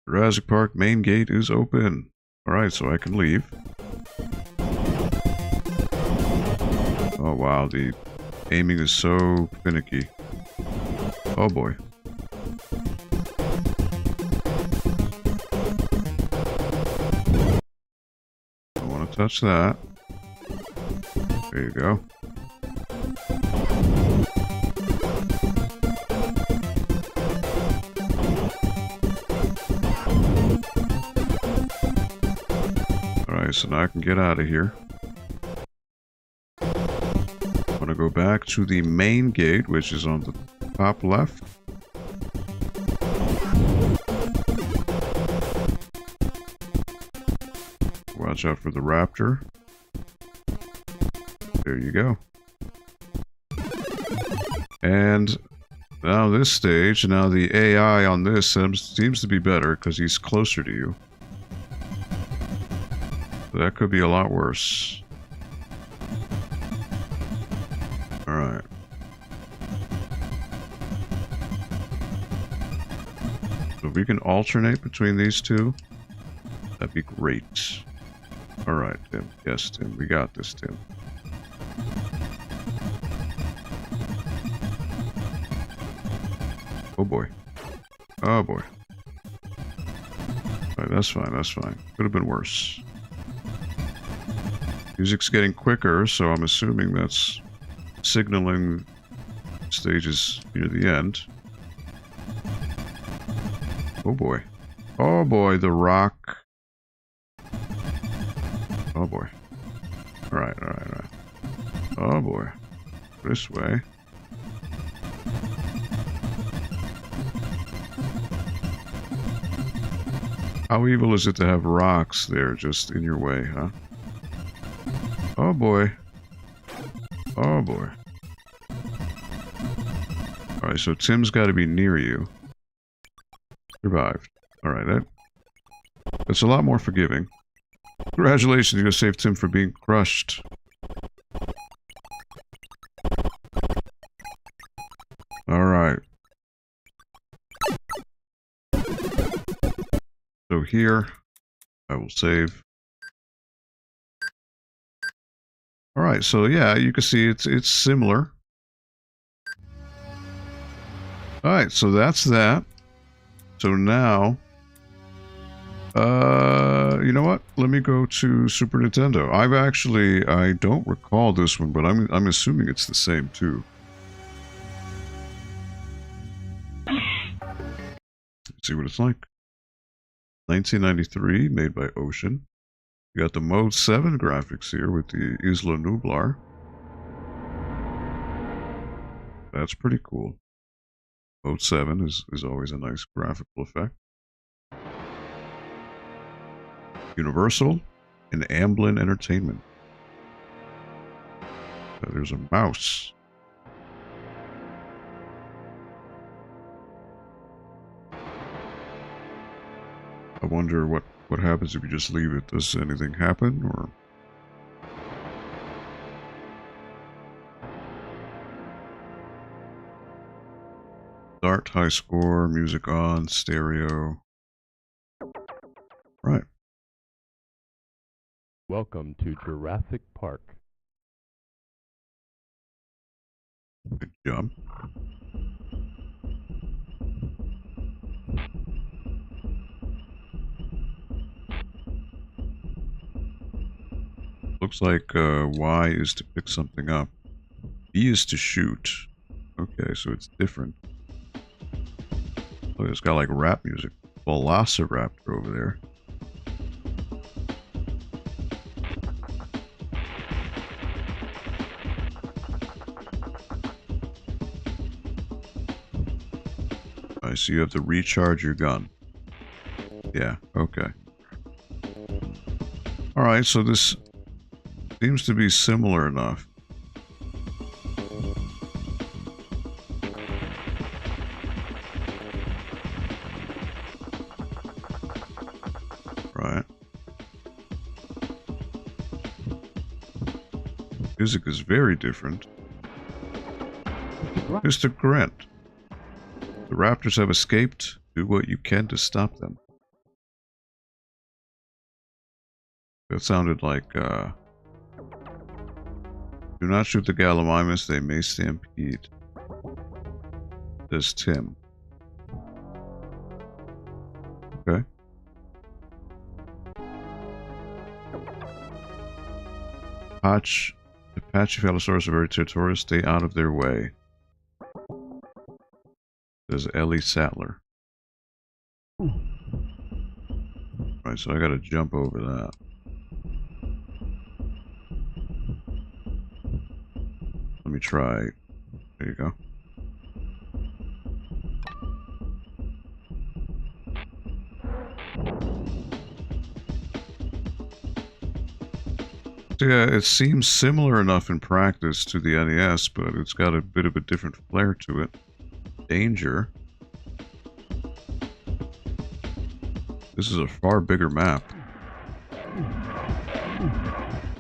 Jurassic Park main gate is open. Alright, so I can leave. Oh wow, the aiming is so finicky. Oh boy. Don't want to touch that. There you go. Alright, so now I can get out of here. I'm gonna go back to the main gate, which is on the top left. Watch out for the raptor. There you go. And now this stage, now the AI on this seems to be better because he's closer to you. So that could be a lot worse. Alright. So if we can alternate between these two, that'd be great. Alright, Tim. Yes, Tim. We got this, Tim. Oh boy. Oh boy. Alright, that's fine, that's fine. Could have been worse. Music's getting quicker, so I'm assuming that's signaling stages near the end. Oh boy. Oh boy, the rock. Oh boy. Alright, alright, alright. Oh boy. This way. How evil is it to have rocks there just in your way, huh? Oh boy. Oh boy. Alright, so Tim's got to be near you. Survived. Alright, that's a lot more forgiving. Congratulations, you saved Tim from being crushed. Alright. So here, I will save. Alright, so yeah, you can see it's similar. Alright, so that's that. So now, you know what? Let me go to Super Nintendo. I don't recall this one, but I'm assuming it's the same too. Let's see what it's like. 1993, made by Ocean. You got the Mode 7 graphics here with the Isla Nublar. That's pretty cool. Mode 7 is always a nice graphical effect. Universal and Amblin Entertainment. There's a mouse. I wonder what happens if you just leave it. Does anything happen, or? Start, high score, music on, stereo. Right. Welcome to Jurassic Park. Good job. Looks like Y is to pick something up. B is to shoot. Okay, so it's different. Oh, it's got like rap music. Velociraptor over there. I see you have to recharge your gun. Yeah, okay. Alright, so this seems to be similar enough. Music is very different. Mr. Grant. The raptors have escaped. Do what you can to stop them. That sounded like, do not shoot the Gallimimus, they may stampede. Says Tim. Okay. Apache Phallosaurus are very territorial. Stay out of their way. Says Ellie Sattler. Right, so I gotta jump over that. Let me try. There you go. Yeah, it seems similar enough in practice to the NES, but it's got a bit of a different flair to it. Danger. This is a far bigger map.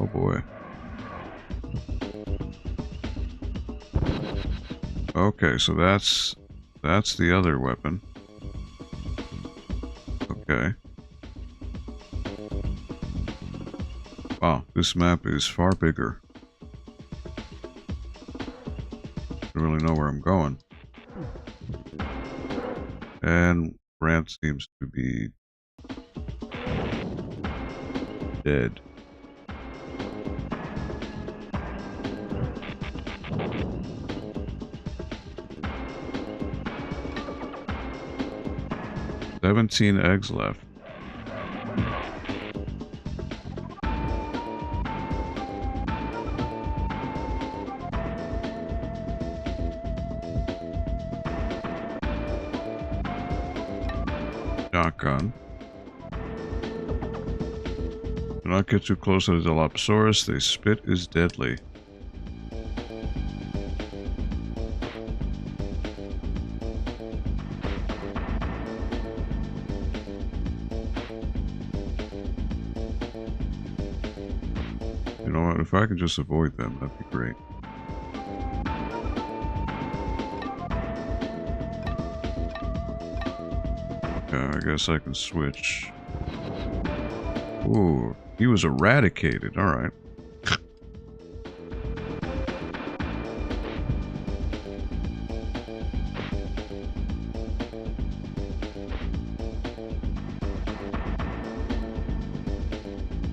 Oh boy. Okay, so that's the other weapon. Okay. Wow, this map is far bigger. Don't really know where I'm going. And Grant seems to be dead. "17 eggs left." Shotgun. Do not get too close to the Dilophosaurus. They spit is deadly. You know what? If I could just avoid them, that'd be great. I guess I can switch. Ooh, he was eradicated. All right.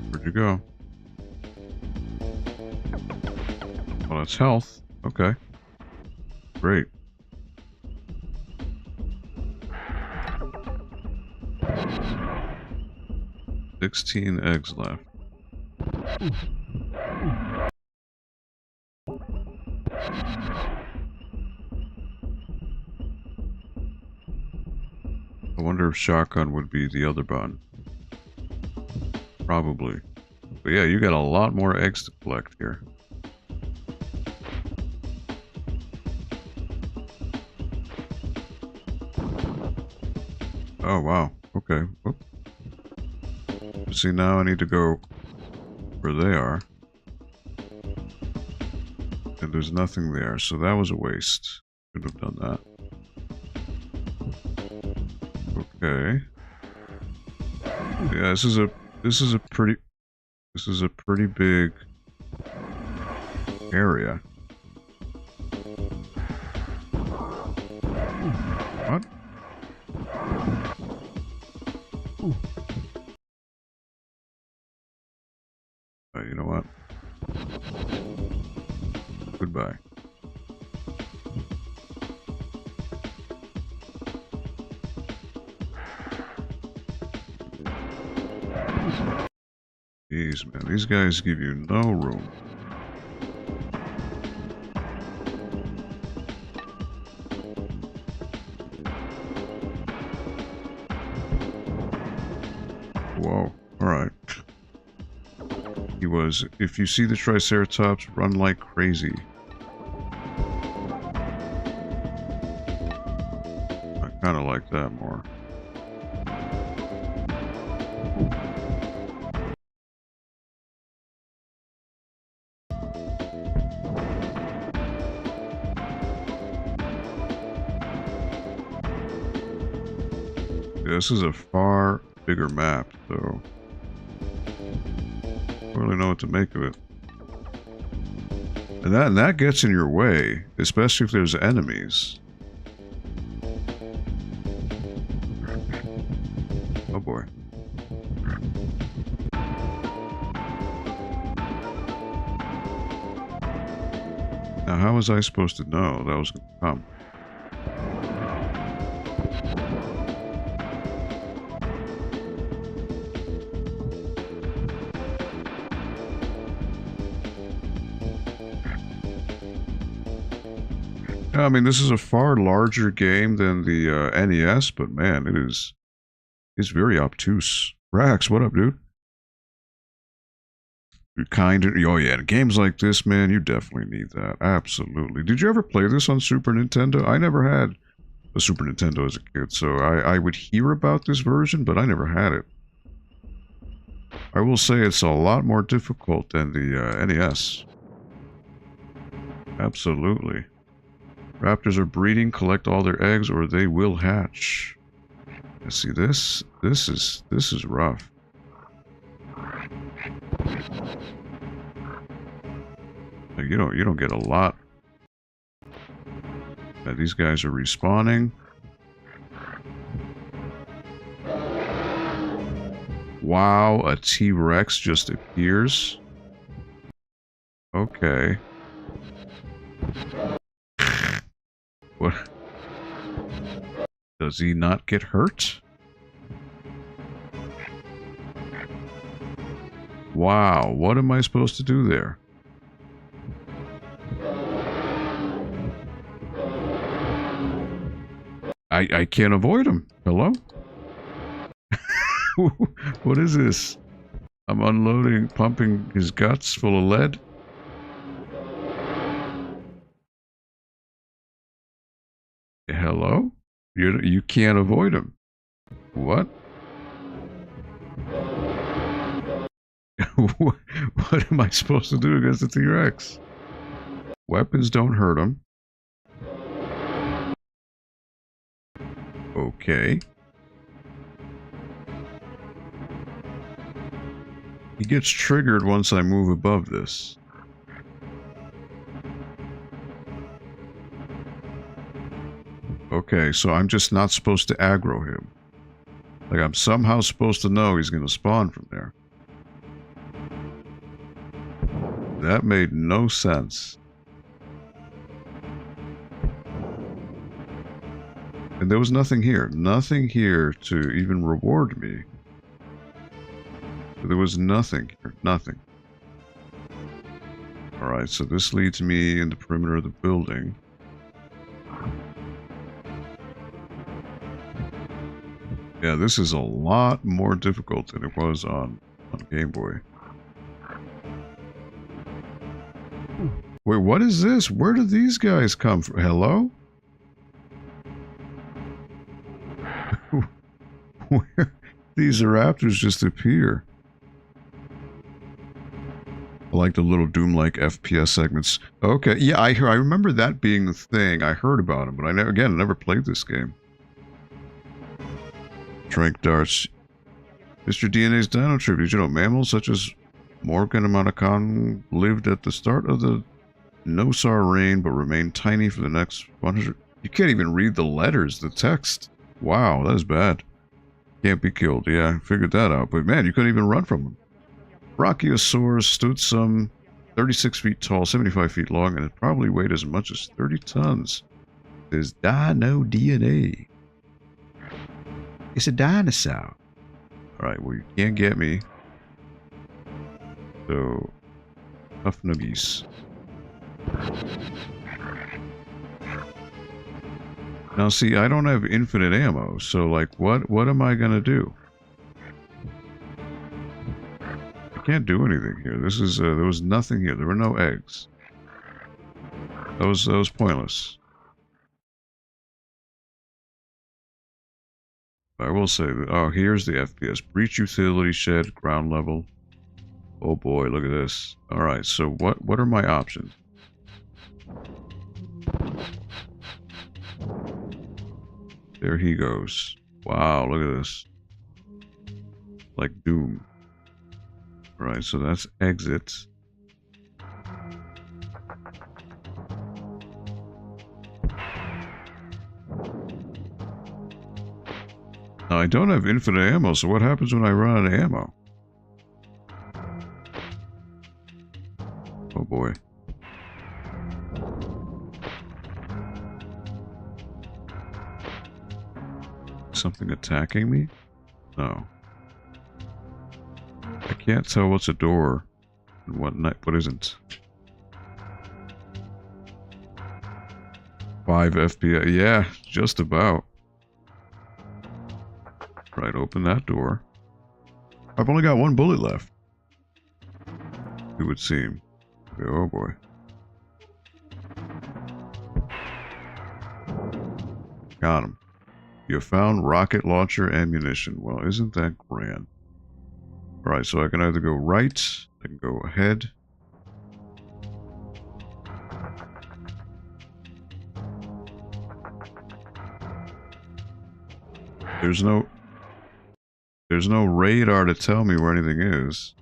Where'd you go? Well, that's health. Okay. Great. "16 eggs left." I wonder if shotgun would be the other button. Probably. But yeah, you got a lot more eggs to collect here. Oh, wow. Okay. Whoop. See, now I need to go where they are. And there's nothing there, so that was a waste. Could have done that. Okay. Yeah, this is a pretty big area. What? You know what? Goodbye. Jeez, man, these guys give you no room. Whoa, alright. He was, if you see the Triceratops, run like crazy. I kind of like that more. This is a far bigger map, so I don't really know what to make of it. And that gets in your way, especially if there's enemies. Oh boy. Now, how was I supposed to know that was going to come? I mean, this is a far larger game than the NES, but man, it's very obtuse. Rax, what up, dude? You're kind of, oh yeah, games like this, man, you definitely need that. Absolutely. Did you ever play this on Super Nintendo? I never had a Super Nintendo as a kid, so I would hear about this version, but I never had it. I will say it's a lot more difficult than the NES. Absolutely. Raptors are breeding, collect all their eggs or they will hatch. I see this is rough. Like, you don't get a lot. These guys are respawning. Wow, a T-Rex just appears. Okay. What? Does he not get hurt? Wow, what am I supposed to do there? I can't avoid him. Hello? What is this? I'm unloading, pumping his guts full of lead. Hello? You can't avoid him. What? What am I supposed to do against the T-Rex? Weapons don't hurt him. Okay. He gets triggered once I move above this. Okay, so I'm just not supposed to aggro him. Like, I'm somehow supposed to know he's going to spawn from there. That made no sense. And there was nothing here. Nothing here to even reward me. There was nothing here. Nothing. Alright, so this leads me in the perimeter of the building. Yeah, this is a lot more difficult than it was on Game Boy. Wait, what is this? Where did these guys come from? Hello? Where these raptors just appear? I like the little Doom-like FPS segments. Okay, yeah, I remember that being the thing. I heard about them, but I never played this game. Trank darts. Mr. DNA's dino tribute. You know, mammals such as Morgan and Monocan lived at the start of the Nosar reign, but remained tiny for the next 100. You can't even read the letters, the text. Wow, that is bad. Can't be killed. Yeah, I figured that out. But man, you couldn't even run from them. Brachiosaurus stood some 36 feet tall, 75 feet long, and it probably weighed as much as 30 tons. There's dino DNA. It's a dinosaur. Alright, well, you can't get me. So, tough nuggies. Now, see, I don't have infinite ammo, so, like, what am I gonna do? I can't do anything here. This is, there was nothing here. There were no eggs. That was pointless. I will say that, oh, here's the FPS. Breach utility shed, ground level. Oh boy, look at this. Alright, so what are my options? There he goes. Wow, look at this. Like Doom. Alright, so that's exit. Now, I don't have infinite ammo, so what happens when I run out of ammo? Oh boy. Something attacking me? No. I can't tell what's a door and what isn't. 5 FPS. Yeah, just about. Right, open that door. I've only got 1 bullet left. It would seem. Okay, oh boy. Got him. You found rocket launcher ammunition. Well, isn't that grand? Alright, so I can either go right, I can go ahead. There's no radar to tell me where anything is.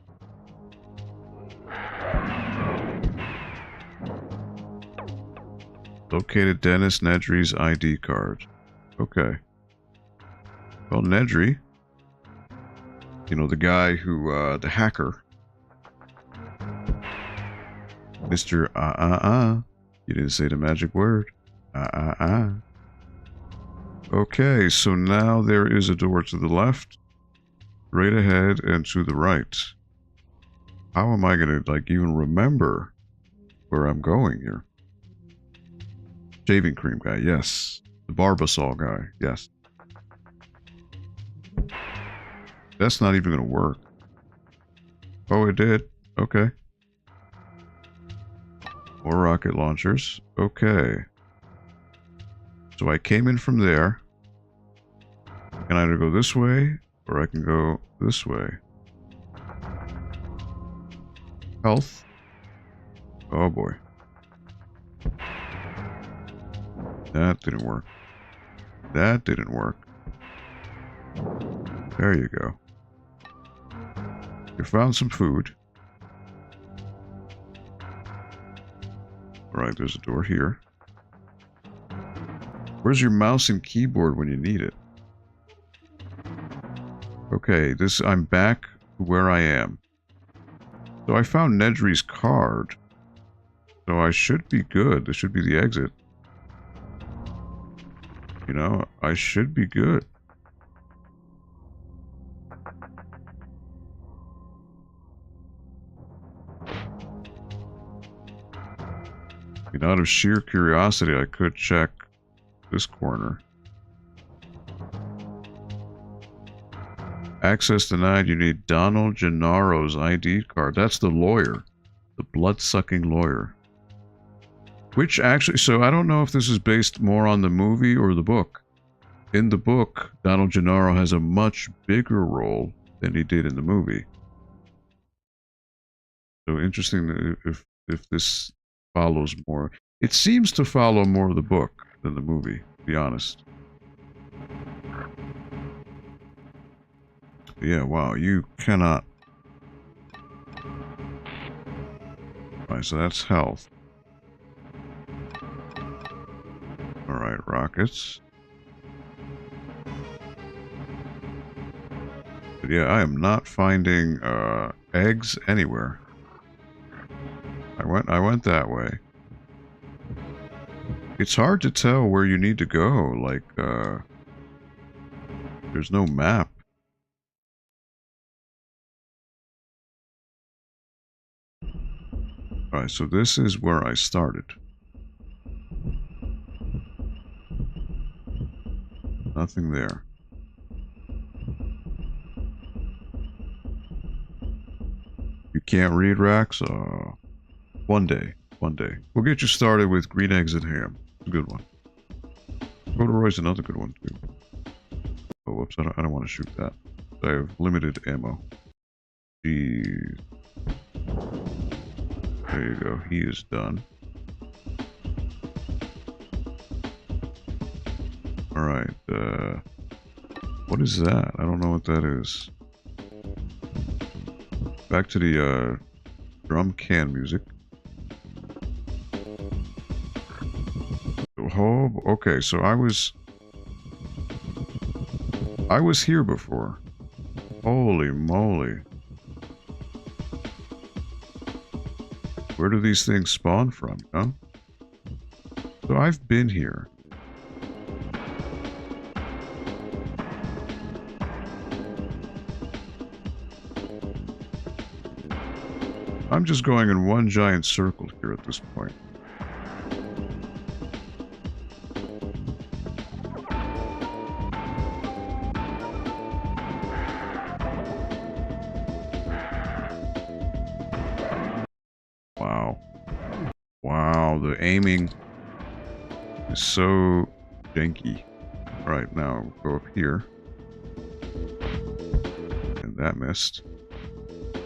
Located Dennis Nedry's ID card. Okay. Well, Nedry, you know, the guy who, the hacker. Mr. You didn't say the magic word. Okay, so now there is a door to the left, right ahead, and to the right. How am I gonna, like, even remember where I'm going here? Shaving cream guy, yes. The Barbasol guy, yes. That's not even gonna work. Oh, it did. Okay. More rocket launchers. Okay. So I came in from there. I can either go this way, or I can go this way. Health. Oh boy. That didn't work. That didn't work. There you go. You found some food. Alright, there's a door here. Where's your mouse and keyboard when you need it? Okay, I'm back to where I am. So I found Nedry's card. So I should be good. This should be the exit. You know, I should be good. And out of sheer curiosity, I could check this corner. Access denied. You need Donald Gennaro's ID card. That's the lawyer. The blood-sucking lawyer. Which actually, so I don't know if this is based more on the movie or the book. In the book, Donald Gennaro has a much bigger role than he did in the movie. So interesting if this follows more. It seems to follow more of the book than the movie, to be honest. Yeah, wow, you cannot... Alright, so that's health. Alright, rockets. But yeah, I am not finding eggs anywhere. I went that way. It's hard to tell where you need to go, like, there's no map. Alright, so this is where I started. Nothing there. You can't read, Rax? One day. One day. We'll get you started with green eggs and ham. It's a good one. Corduroy's another good one, too. Oh, whoops. I don't want to shoot that. I have limited ammo. Jeez. There you go. He is done. Alright, What is that? I don't know what that is. Back to the drum can music. Oh, okay, so I was here before. Holy moly. Where do these things spawn from, huh? So I've been here. I'm just going in one giant circle here at this point. Wow. Wow, the aiming is so janky. Right, now go up here. And that missed.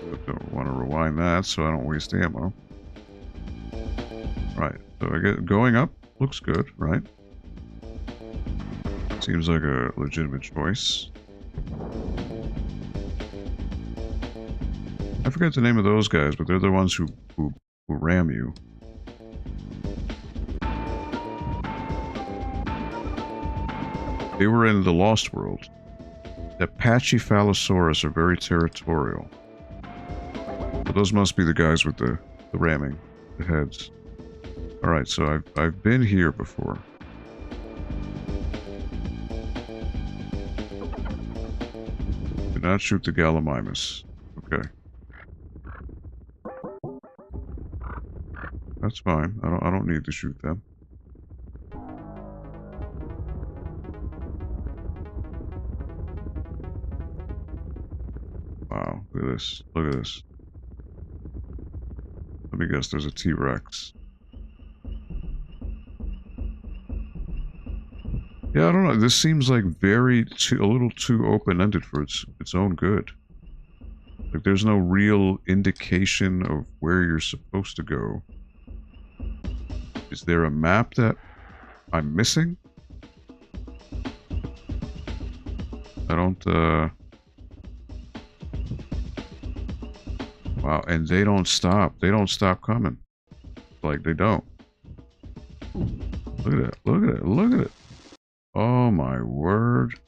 But don't want to rewind that so I don't waste ammo. Right, so I get going up looks good, right? Seems like a legitimate choice. I forget the name of those guys, but they're the ones who ram you. They were in the Lost World. The Pachycephalosaurus are very territorial. But those must be the guys with the ramming, the heads. Alright, so I've been here before. Do not shoot the Gallimimus. Okay. That's fine. I don't need to shoot them. Wow, look at this. Look at this. Let me guess, there's a T-Rex. Yeah, I don't know. This seems like a little too open-ended for its own good. Like, there's no real indication of where you're supposed to go. Is there a map that I'm missing? I don't, Wow, and they don't stop. They don't stop coming. Like, they don't. Look at it. Look at it. Look at it. Oh, my word.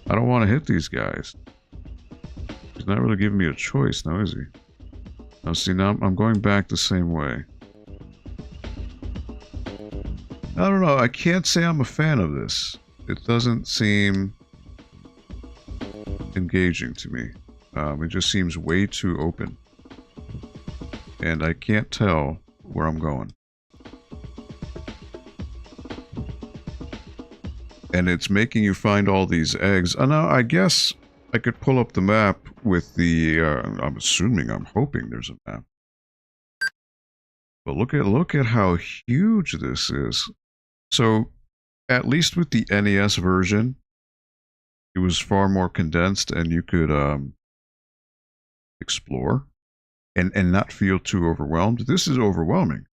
I don't want to hit these guys. He's not really giving me a choice now, is he? Now, see, now I'm going back the same way. I don't know. I can't say I'm a fan of this. It doesn't seem engaging to me. It just seems way too open. And I can't tell where I'm going. And it's making you find all these eggs. Now, I guess I could pull up the map with the... I'm assuming, I'm hoping there's a map. But look at how huge this is. So, at least with the NES version, it was far more condensed and you could explore and not feel too overwhelmed. This is overwhelming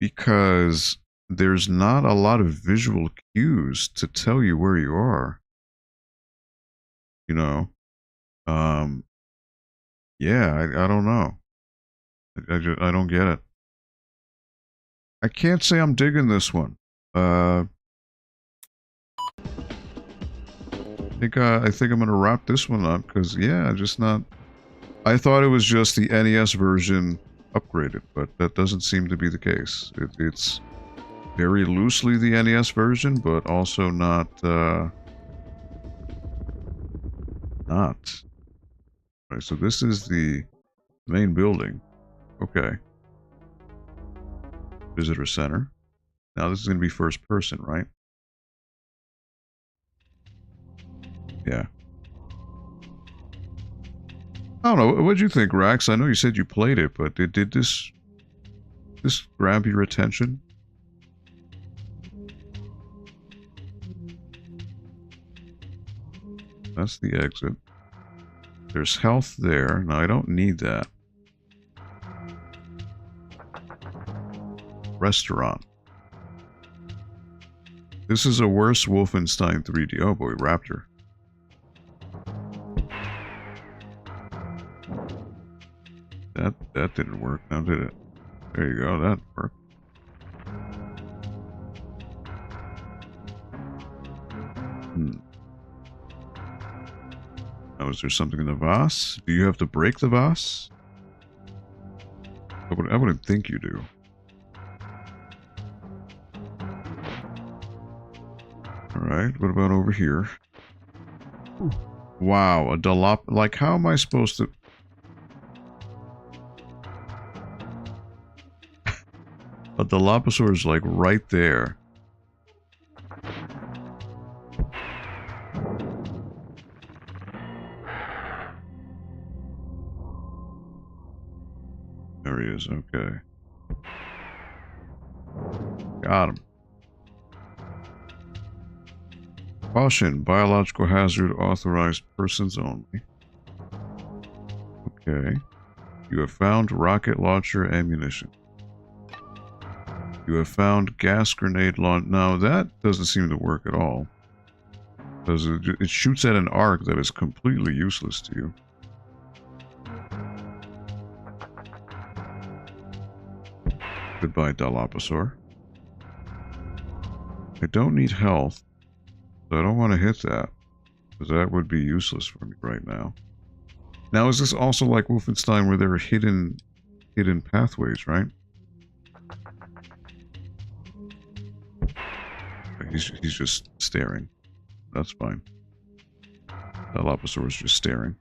because there's not a lot of visual cues to tell you where you are. You know? Yeah, I don't know. I don't get it. I can't say I'm digging this one. I think I'm gonna wrap this one up because yeah, just not. I thought it was just the NES version upgraded, but that doesn't seem to be the case. It's very loosely the NES version, but also not. Right, so this is the main building. Okay. Visitor center. Now this is going to be first person, right? Yeah. I don't know. What'd you think, Rax? I know you said you played it, but did this grab your attention? That's the exit. There's health there. Now I don't need that. Restaurant. This is a worse Wolfenstein 3D. Oh boy, Raptor. That didn't work, now did it? There you go, that worked. Now, is there something in the vase? Do you have to break the vase? I wouldn't think you do. Alright, what about over here? Wow, a Dilop... Like, how am I supposed to... A Dilophosaur is, like, right there. There he is, okay. Got him. Caution, biological hazard, authorized persons only. Okay. You have found rocket launcher ammunition. You have found gas grenade launch. Now that doesn't seem to work at all. Because it shoots at an arc that is completely useless to you. Goodbye, Dilophosaur. I don't need health. So I don't want to hit that. Because that would be useless for me right now. Now, is this also like Wolfenstein where there are hidden pathways, right? He's just staring. That's fine. Dilophosaur is just staring.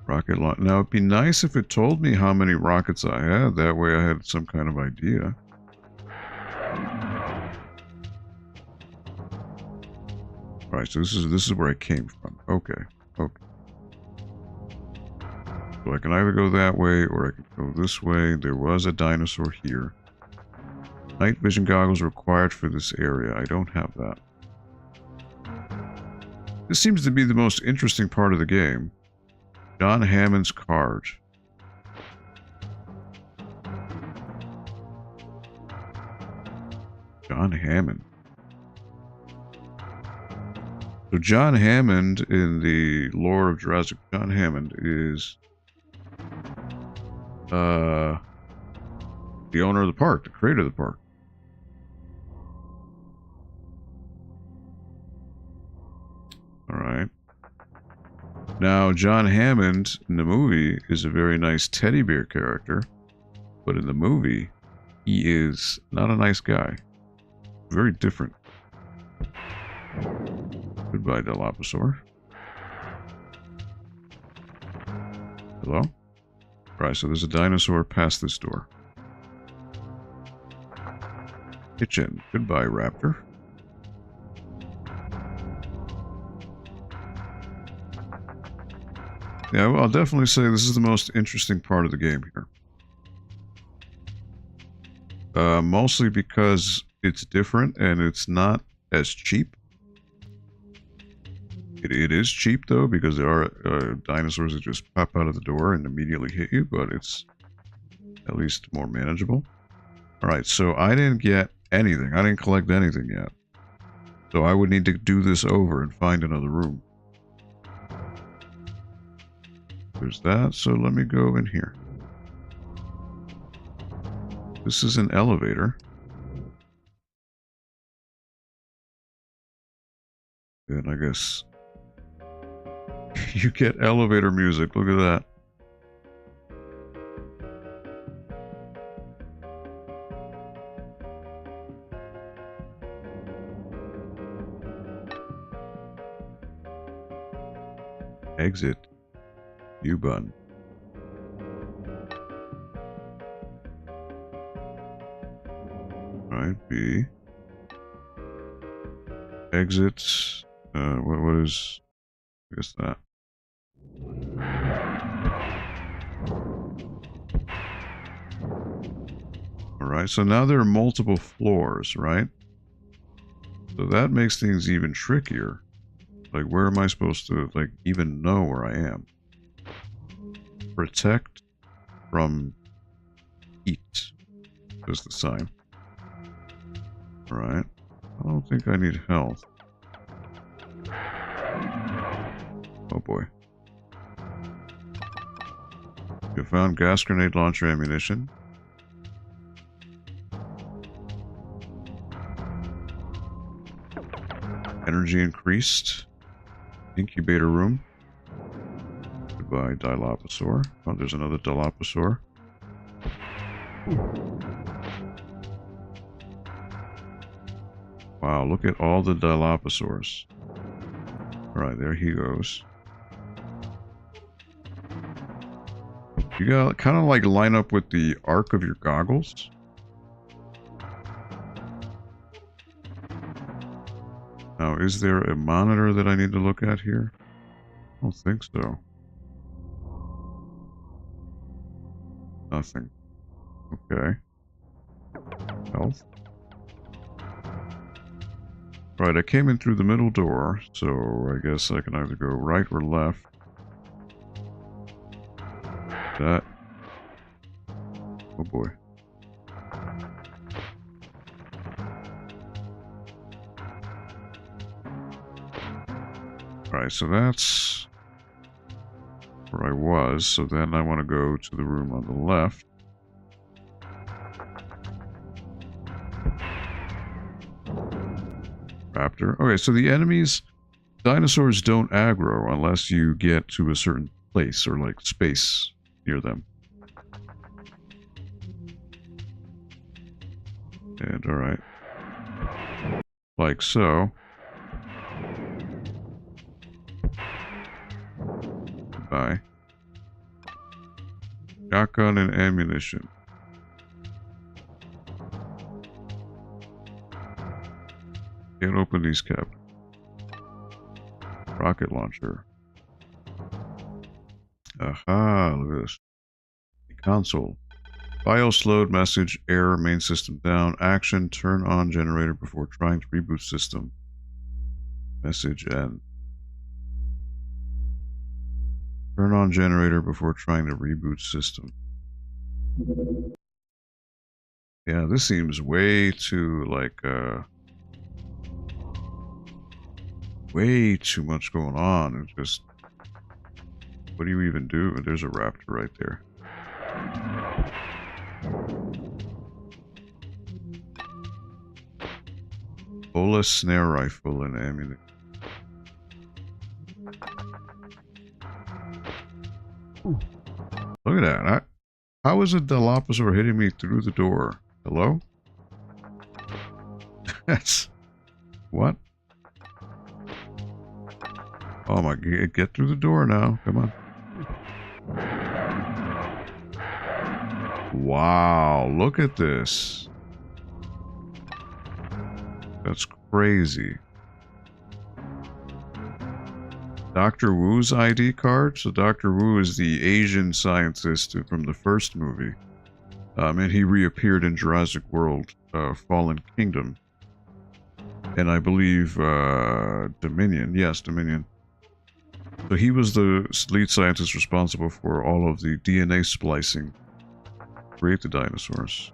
Rocket launch. Now, it'd be nice if it told me how many rockets I had. That way I had some kind of idea. Alright, so this is where I came from. Okay. Okay. So I can either go that way or I can go this way. There was a dinosaur here. Night vision goggles required for this area. I don't have that. This seems to be the most interesting part of the game. John Hammond's card. John Hammond. So John Hammond, in the lore of Jurassic, John Hammond is the owner of the park, the creator of the park. Alright. Now, John Hammond in the movie is a very nice teddy bear character, but in the movie, he is not a nice guy. Very different. Goodbye, Dilophosaur. Hello? Right, so there's a dinosaur past this door. Kitchen. Goodbye, Raptor. Yeah, well, I'll definitely say this is the most interesting part of the game here. Mostly because it's different and it's not as cheap. It is cheap, though, because there are dinosaurs that just pop out of the door and immediately hit you, but it's at least more manageable. Alright, so I didn't get anything. I didn't collect anything yet. So I would need to do this over and find another room. There's that, so let me go in here. This is an elevator. And I guess you get elevator music. Look at that. Exit. U-bun. Right, B. Exits. What is... I guess that. Alright, so now there are multiple floors, right? So that makes things even trickier. Like, where am I supposed to, like, even know where I am? Protect from heat is the sign. Alright. I don't think I need health. Oh boy. You found gas grenade launcher ammunition. Energy increased. Incubator room. Goodbye, Dilophosaur. Oh, there's another Dilophosaur. Wow, look at all the Dilophosaurs. Alright, there he goes. You gotta kind of like line up with the arc of your goggles. Now, is there a monitor that I need to look at here? I don't think so. Nothing. Okay. Health. Right, I came in through the middle door, so I guess I can either go right or left. That. Oh boy. Alright, so that's where I was, so then I want to go to the room on the left. Raptor. Okay, so the enemies, dinosaurs don't aggro unless you get to a certain place or like space near them. And alright. Like so. Goodbye. Shotgun and ammunition. Can't open these cabinets. Rocket launcher. Aha, look at this. The console. BIOS load message, error, main system down, action, turn on generator before trying to reboot system. Message end. Turn on generator before trying to reboot system. Yeah, this seems way too, like, way too much going on. It's just, what do you even do? There's a raptor right there. Bola snare rifle and ammunition. Look at that. How is a Dilophosaur hitting me through the door? Hello? That's... What? Oh my god, get through the door now. Come on. Wow, look at this. That's crazy. Dr. Wu's ID card? So Dr. Wu is the Asian scientist from the first movie. And he reappeared in Jurassic World, Fallen Kingdom. And I believe, Dominion. Yes, Dominion. So he was the lead scientist responsible for all of the DNA splicing to create the dinosaurs.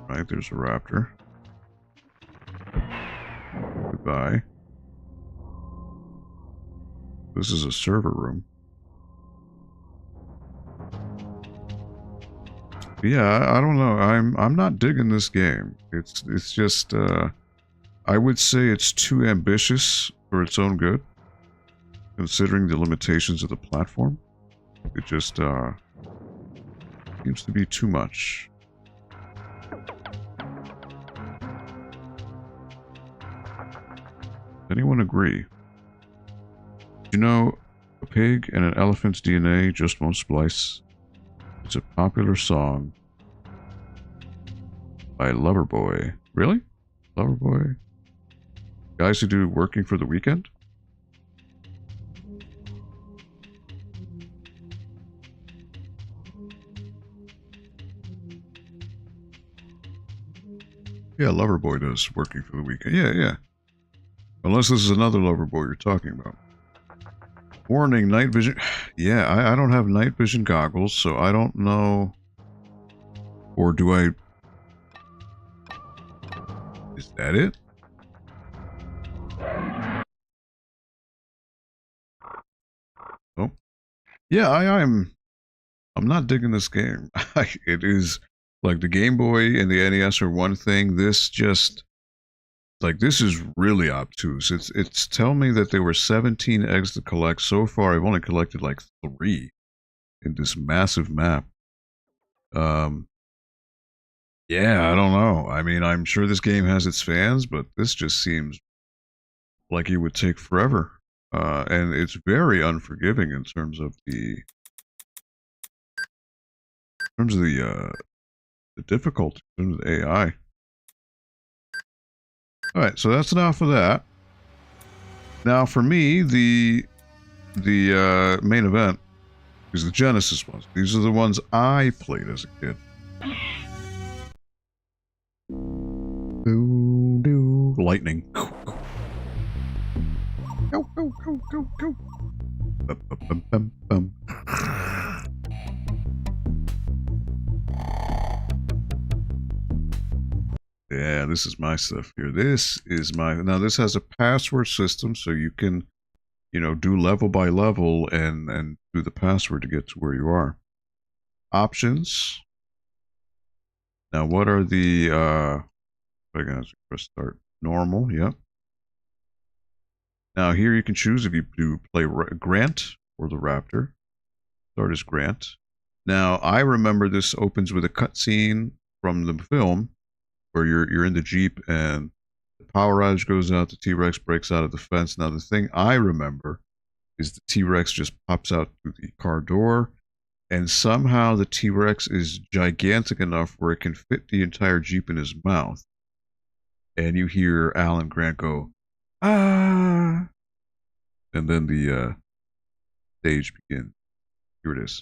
Right, there's a raptor. Goodbye. This is a server room. Yeah, I don't know. I'm not digging this game. It's just I would say it's too ambitious for its own good, considering the limitations of the platform. It just seems to be too much. Anyone agree? You know, a pig and an elephant's DNA just won't splice. It's a popular song by Loverboy. Really? Loverboy? Guys who do Working for the Weekend? Yeah, Loverboy does Working for the Weekend. Yeah, yeah. Unless this is another Loverboy you're talking about. Warning, night vision. Yeah, I don't have night vision goggles, so I don't know. Or do I Is that it? Oh. Yeah, I'm not digging this game. It is like the Game Boy and the NES are one thing. This just like this is really obtuse. It's tell me that there were 17 eggs to collect. So far I've only collected like 3 in this massive map. Yeah, I don't know. I mean, I'm sure this game has its fans, but this just seems like it would take forever. And it's very unforgiving in terms of the difficulty, in terms of the AI. All right, so that's enough of that. Now, for me, the main event is the Genesis ones. These are the ones I played as a kid. Lightning. Go, go, go, go, go. Bum, bum, bum, bum. Yeah, this is my stuff here. This is my... Now, this has a password system, so you can, you know, do level by level and do the password to get to where you are. Options. Now, what are the... I guess press start. Normal, yep. Now, here you can choose if you do play Grant or the Raptor. Start as Grant. Now, I remember this opens with a cutscene from the film where you're in the Jeep and the power outage goes out, the T-Rex breaks out of the fence. Now, the thing I remember is the T-Rex just pops out through the car door, and somehow the T-Rex is gigantic enough where it can fit the entire Jeep in his mouth. And you hear Alan Grant go, "Ah!" And then the stage begins. Here it is.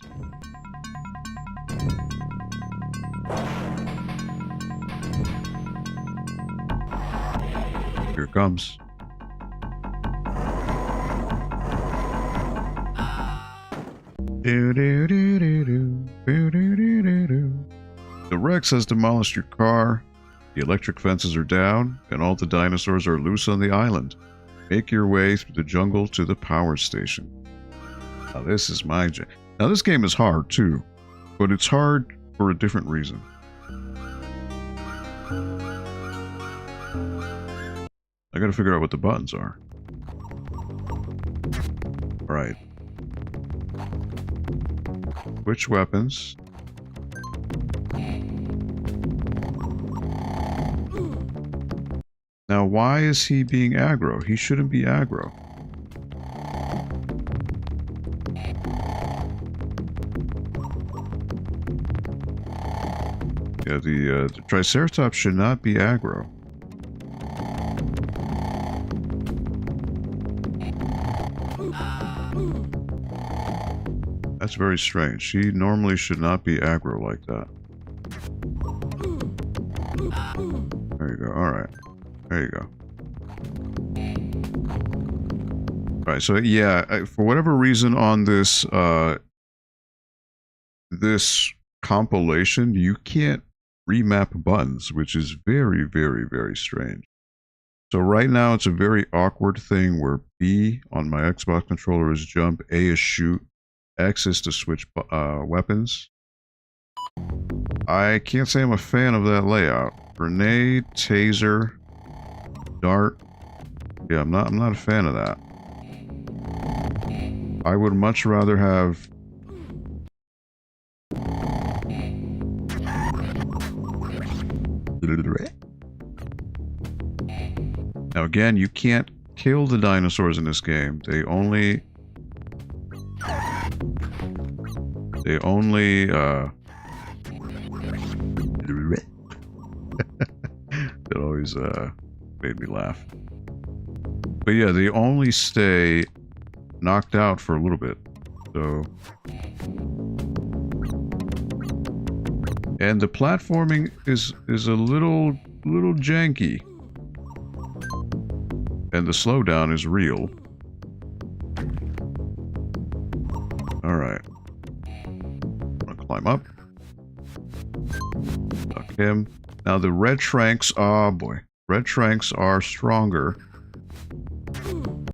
Here it comes. The Rex has demolished your car. The electric fences are down, and all the dinosaurs are loose on the island. Make your way through the jungle to the power station. Now this is my... Now this game is hard too, but it's hard for a different reason. I gotta figure out what the buttons are. Alright. Switch weapons. Now, why is he being aggro? He shouldn't be aggro. Yeah, the Triceratops should not be aggro. That's very strange. She normally should not be aggro like that. There you go. Alright. There you go. Alright, so yeah, for whatever reason on this, this compilation, you can't remap buttons, which is very, very, very strange. So right now it's a very awkward thing where B on my Xbox controller is jump, A is shoot, X is to switch weapons. I can't say I'm a fan of that layout. Grenade, taser, dart. Yeah, I'm not a fan of that. I would much rather have... Now again, you can't kill the dinosaurs in this game. They only that always made me laugh. But yeah, they only stay knocked out for a little bit. So, and the platforming is a little janky. And the slowdown is real. Alright. I'm gonna climb up. Duck him. Now the red Tranks, oh boy. Red Tranks are stronger. You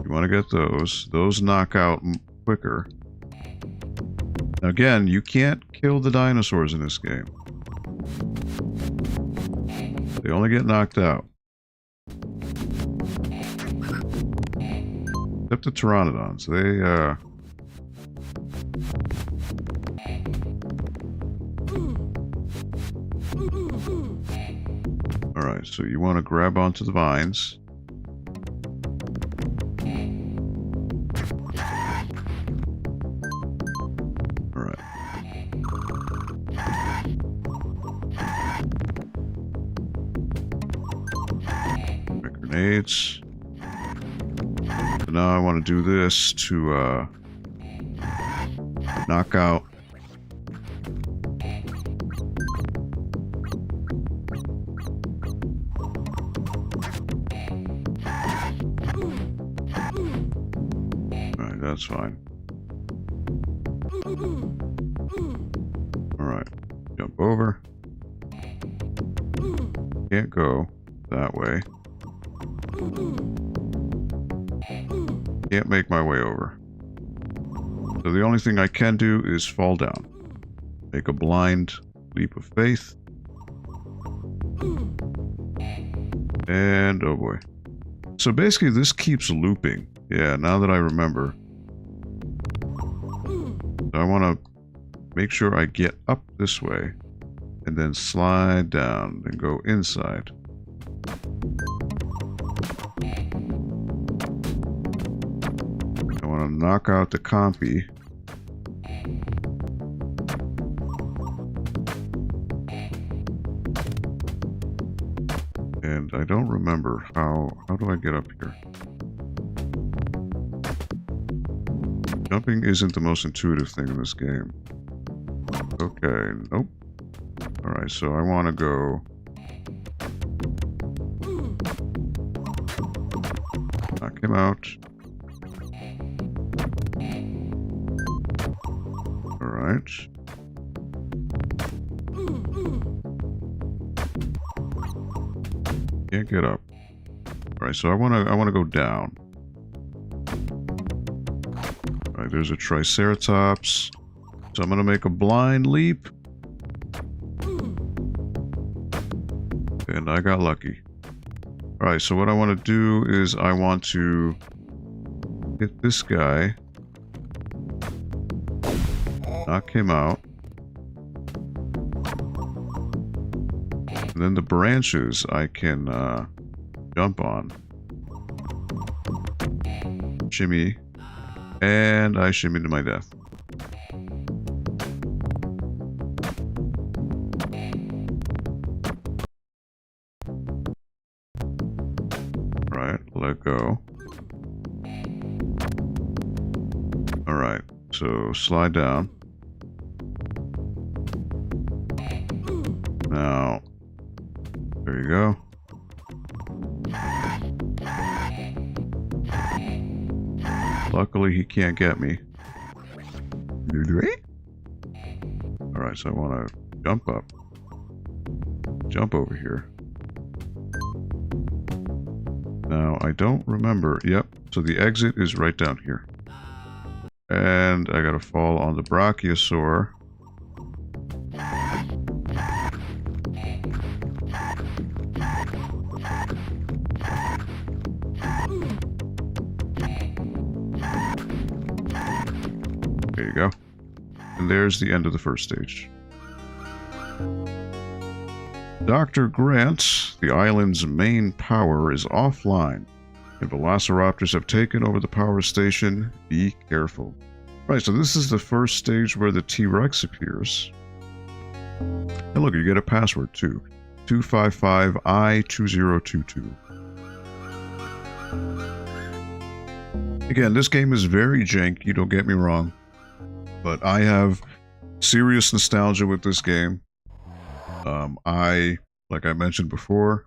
want to get those. Those knock out quicker. Again, you can't kill the dinosaurs in this game. They only get knocked out. Except the pteranodons. They, Alright, so you want to grab onto the vines. Alright. Grenades. So now I want to do this to knock out that's fine. Alright. Jump over. Can't go that way. Can't make my way over. So the only thing I can do is fall down. Make a blind leap of faith. And oh boy. So basically this keeps looping. Yeah, now that I remember. I want to make sure I get up this way and then slide down and go inside. I want to knock out the compy. And I don't remember how do I get up here? Jumping isn't the most intuitive thing in this game. Okay, nope. Alright, so I want to go... knock him out. Alright. Can't get up. Alright, so I wanna go down. Alright, there's a Triceratops. So I'm gonna make a blind leap. And I got lucky. Alright, so what I want to do is I want to hit this guy. Knock him out. And then the branches I can jump on. Shimmy. And I shimmy to my death. Alright, let go. Alright, so slide down. Now, there you go. Luckily, he can't get me. Alright, so I want to jump up. Jump over here. Now, I don't remember. Yep, so the exit is right down here. And I gotta fall on the Brachiosaur. There you go. And there's the end of the first stage. Dr. Grant, the island's main power is offline, and velociraptors have taken over the power station. Be careful. Right, so this is the first stage where the T-Rex appears. And look, you get a password too. 255I2022. Again, this game is very janky, don't get me wrong. But I have serious nostalgia with this game. Like I mentioned before,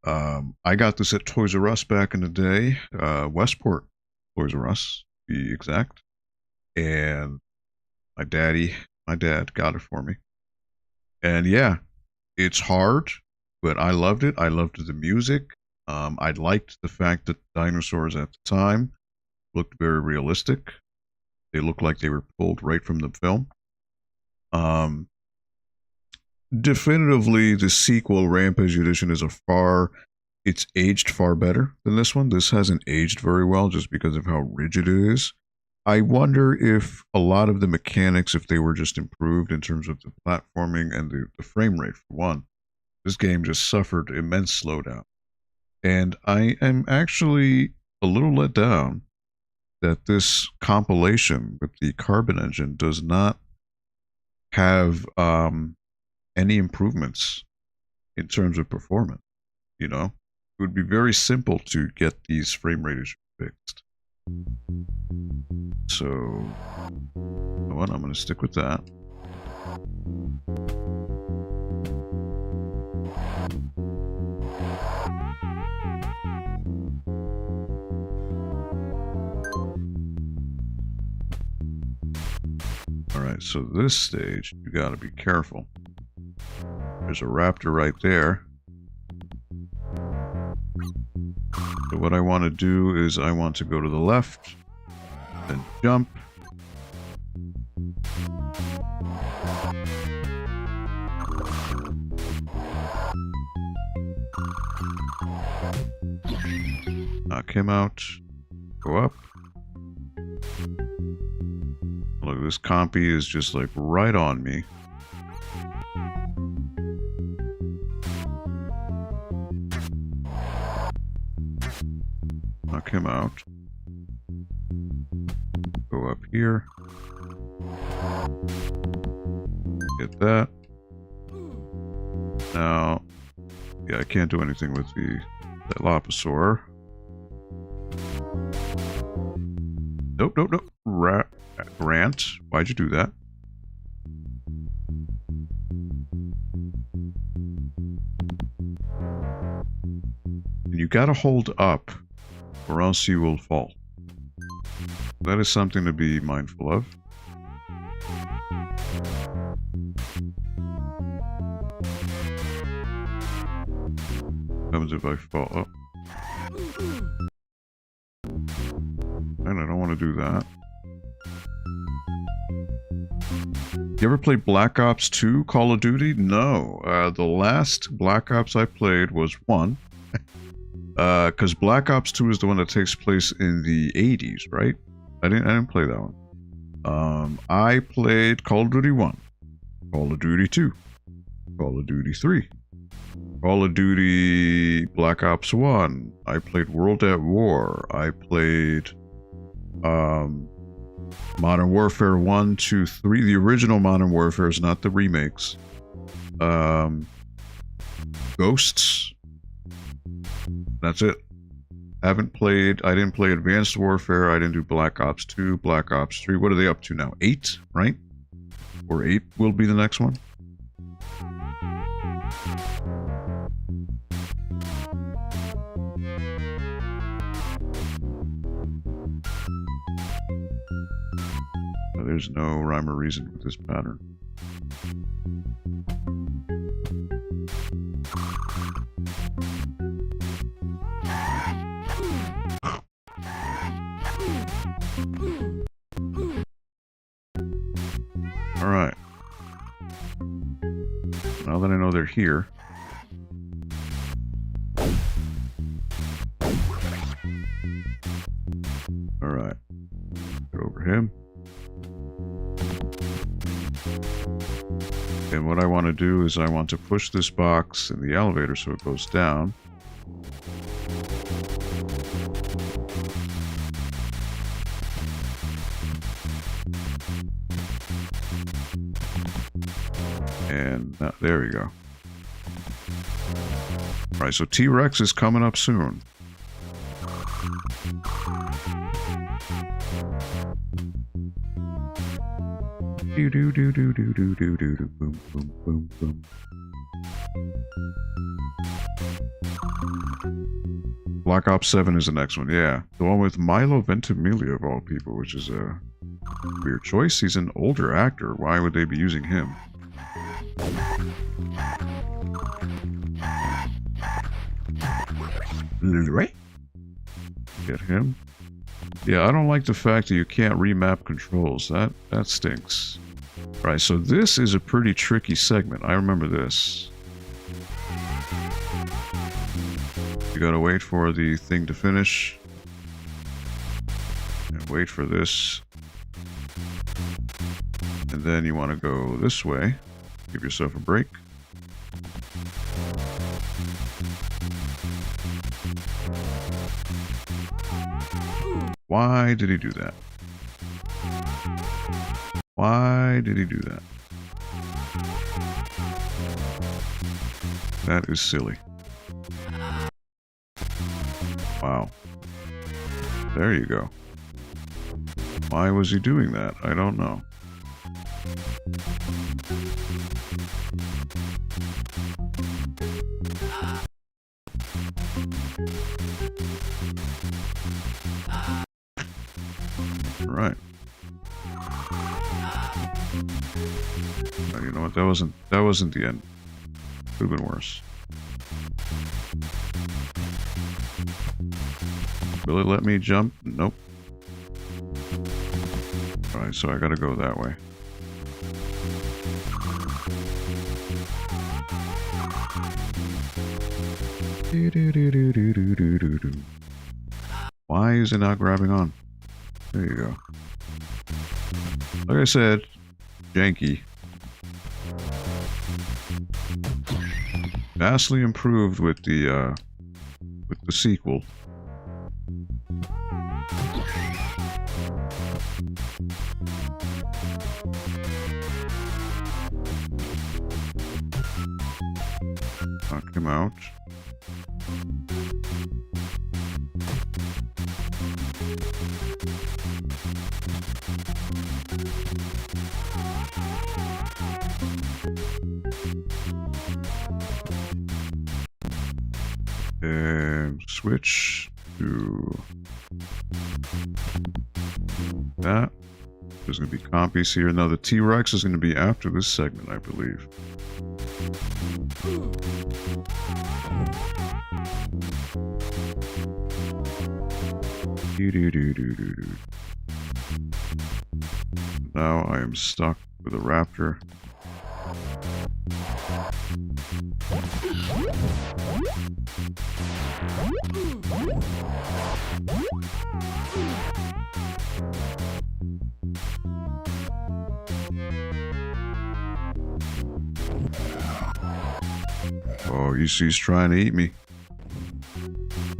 I got this at Toys R Us back in the day, Westport Toys R Us, to be exact. And my dad got it for me. And yeah, it's hard, but I loved it. I loved the music. I liked the fact that dinosaurs at the time looked very realistic. They looked like they were pulled right from the film. Um, Definitively, the sequel, Rampage Edition, it's aged far better than this one. This hasn't aged very well just because of how rigid it is. I wonder if a lot of the mechanics, if they were just improved in terms of the platforming and the frame rate, for one. This game just suffered immense slowdown. And I am actually a little let down that this compilation with the Carbon engine does not have any improvements in terms of performance. You know, it would be very simple to get these frame rate issues fixed. So, you know what? I'm going to stick with that. Alright, so this stage, you gotta be careful. There's a raptor right there. So what I want to do is I want to go to the left, then jump. Knock him out. Go up. Look, this compy is just like right on me. Knock him out. Go up here. Get that. Now, yeah, I can't do anything with the Dilophosaur. Nope, nope, nope. Grant, why'd you do that? And you gotta hold up, or else you will fall. That is something to be mindful of. What happens if I fall? Oh. And I don't want to do that. You ever played Black Ops 2 Call of Duty? No. The last Black Ops I played was 1. Because Black Ops 2 is the one that takes place in the 80s, right? I didn't play that one. I played Call of Duty 1, Call of Duty 2, Call of Duty 3, Call of Duty Black Ops 1. I played World at War. I played Modern Warfare 1, 2, 3. The original Modern Warfare is not the remakes. Ghosts. That's it. I didn't play Advanced Warfare. I didn't do Black Ops 2, Black Ops 3. What are they up to now? 8, right? Or 8 will be the next one. There's no rhyme or reason with this pattern. Alright. Now that I know they're here. Alright. Get over him. And what I want to do is I want to push this box in the elevator so it goes down. And there we go. Alright, so T-Rex is coming up soon. Do do do do do do do do do boom boom boom boom. Black Ops 7 is the next one, yeah. The one with Milo Ventimiglia of all people, which is a weird choice. He's an older actor. Why would they be using him? Get him. Yeah, I don't like the fact that you can't remap controls. That stinks. Right, so this is a pretty tricky segment. I remember this. You gotta wait for the thing to finish. And wait for this. And then you want to go this way. Give yourself a break. Why did he do that? Why did he do that? That is silly. Wow. There you go. Why was he doing that? I don't know. Right. You know what? That wasn't the end. Could have been worse. Will it let me jump? Nope. Alright, so I gotta go that way. Why is it not grabbing on? There you go. Like I said, janky. Vastly improved with the sequel. Knock him out. And switch to that. There's going to be copies here. Now the T-Rex is going to be after this segment, I believe. Now I am stuck with a raptor. Oh, he's trying to eat me.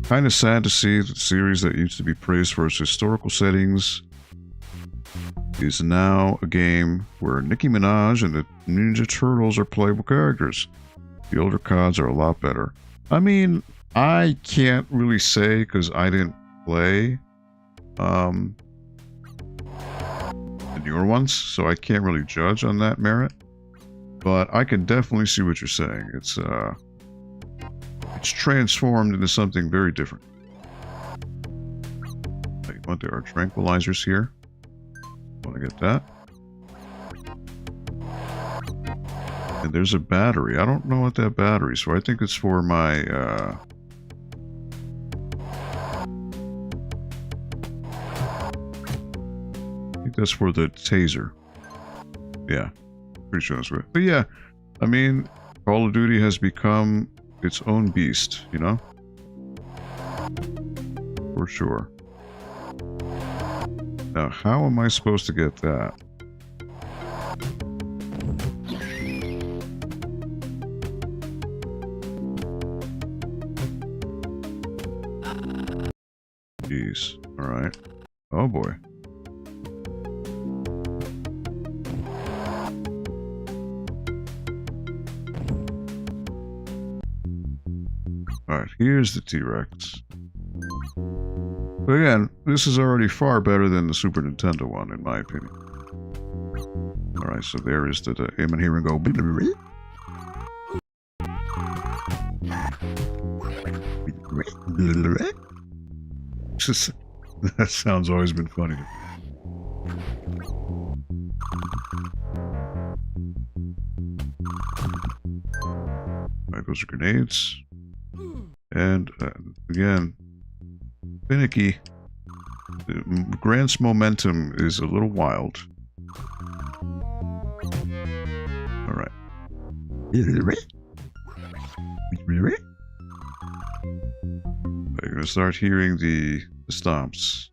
Kind of sad to see that the series that used to be praised for its historical settings is now a game where Nicki Minaj and the Ninja Turtles are playable characters. The older CODs are a lot better. I mean, I can't really say because I didn't play the newer ones, so I can't really judge on that merit. But I can definitely see what you're saying. It's transformed into something very different. What, there are tranquilizers here. Want to get that. And there's a battery. I don't know what that battery is for. I think it's for my I think that's for the taser. Yeah. Pretty sure that's right. But yeah, I mean, Call of Duty has become its own beast, you know? For sure. Now, how am I supposed to get that? Jeez. Alright. Oh boy. Alright, here's the T-Rex. But again, this is already far better than the Super Nintendo one, in my opinion. Alright, so there is the aim and here and go. Just, that sound's always been funny to me. Alright, those are grenades. And again, finicky. Grant's momentum is a little wild. Alright. You're gonna start hearing the stomps.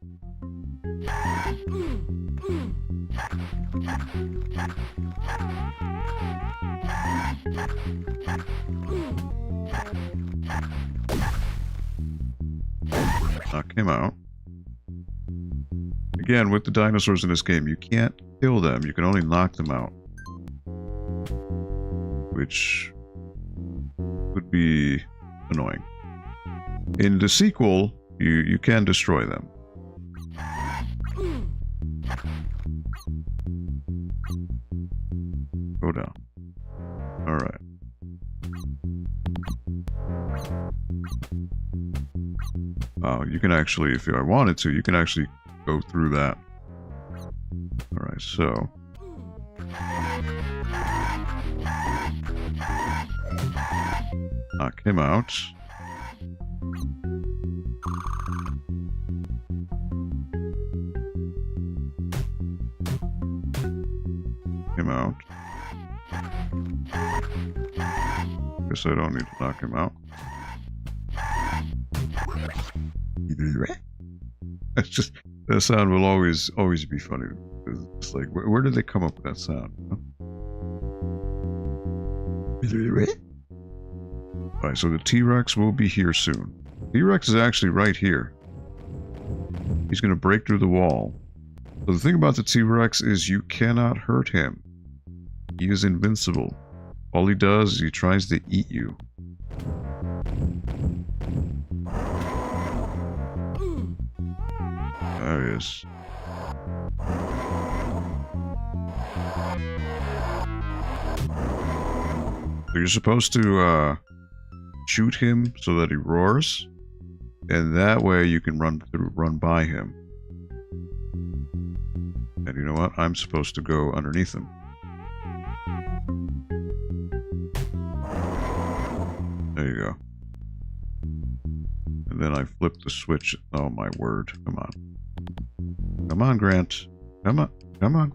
Knock him out. Again, with the dinosaurs in this game, you can't kill them, you can only knock them out. Which would be annoying. In the sequel, you can destroy them. Go down. Alright. You can actually, if I wanted to, you can actually go through that. Alright, so... knock him out. Him out. Guess I don't need to knock him out. It's just, that sound will always be funny. It's like, where did they come up with that sound? Alright, so the T-Rex will be here soon. T-Rex is actually right here. He's gonna break through the wall. So the thing about the T-Rex is you cannot hurt him. He is invincible. All he does is he tries to eat you. There he is. So you're supposed to shoot him so that he roars, and that way you can run by him. And you know what? I'm supposed to go underneath him. There you go. And then I flip the switch. Oh my word. Come on. Come on, Grant. Come on. Come on.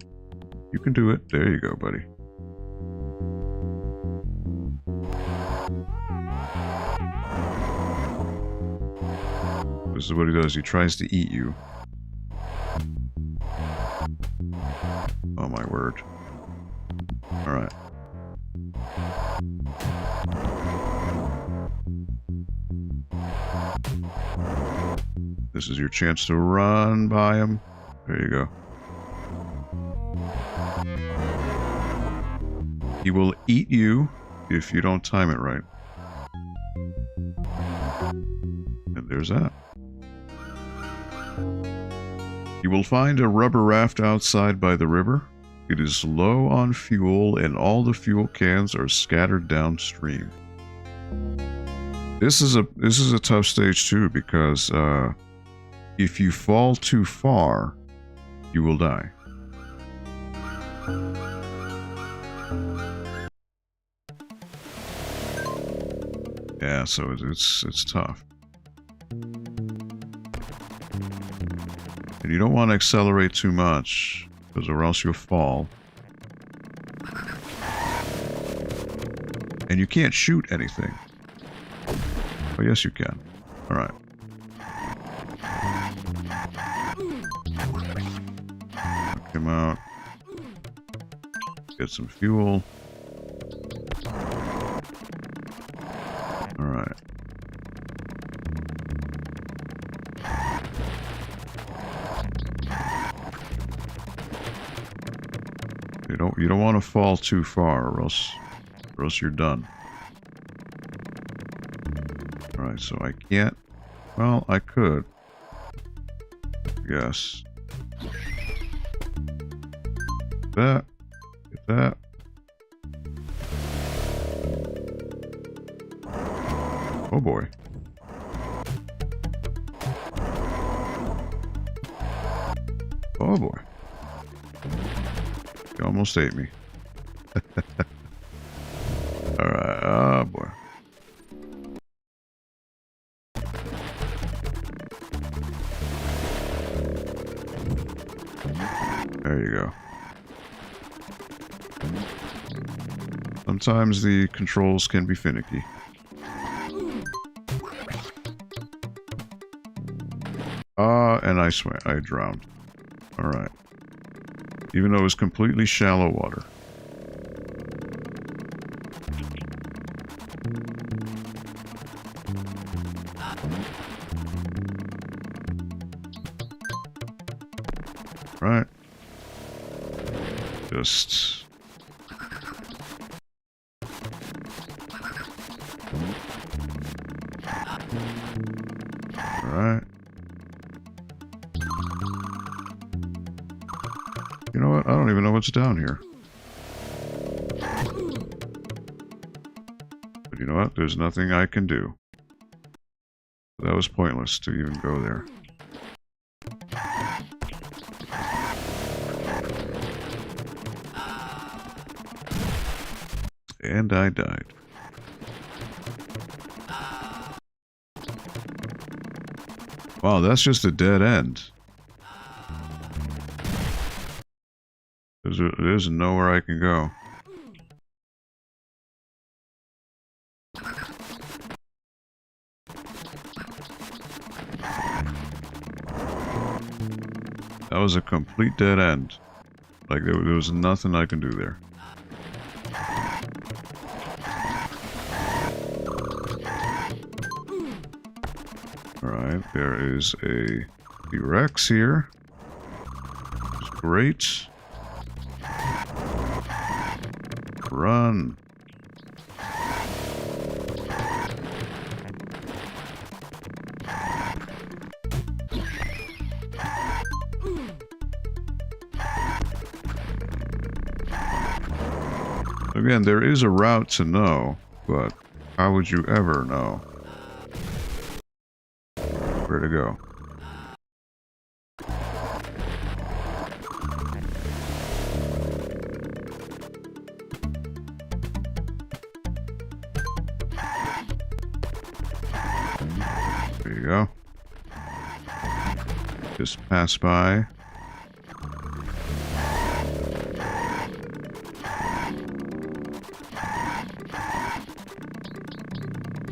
You can do it. There you go, buddy. This is what he does. He tries to eat you. Oh my word. Alright. This is your chance to run by him. There you go. He will eat you if you don't time it right. And there's that. You will find a rubber raft outside by the river. It is low on fuel and all the fuel cans are scattered downstream. This is a tough stage too, because if you fall too far, you will die. Yeah, so it's tough. And you don't want to accelerate too much, because or else you'll fall. And you can't shoot anything. Oh, yes you can. Alright. Knock him out. Get some fuel. Alright. You don't want to fall too far, or else you're done. Alright, so I can't. Well, I could. Yes. That. Get that. Oh boy. Oh boy. You almost ate me. Alright, oh boy. There you go. Sometimes the controls can be finicky. And I drowned. Alright. Even though it was completely shallow water. Right. Just... Alright. You know what? I don't even know what's down here. But you know what? There's nothing I can do. That was pointless to even go there. And I died. Wow, that's just a dead end. There's nowhere I can go. That was a complete dead end. Like, there was nothing I can do there. Alright, there is a T-Rex here. Which is great. Run. Again, there is a route to know, but how would you ever know where to go? There you go. Just pass by.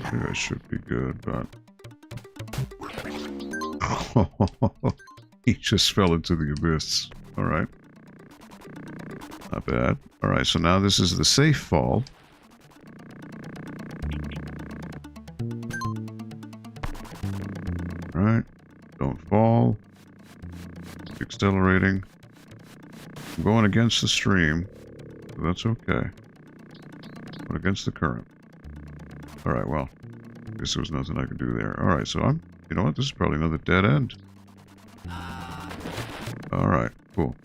I should be good, but... He just fell into the abyss. Alright. Not bad. Alright, so now this is the safe fall. Alright. Don't fall. Accelerating. I'm going against the stream, so that's okay. Going against the current. Alright, well. I guess there was nothing I could do there. Alright, so you know what? This is probably another dead end. Alright, cool.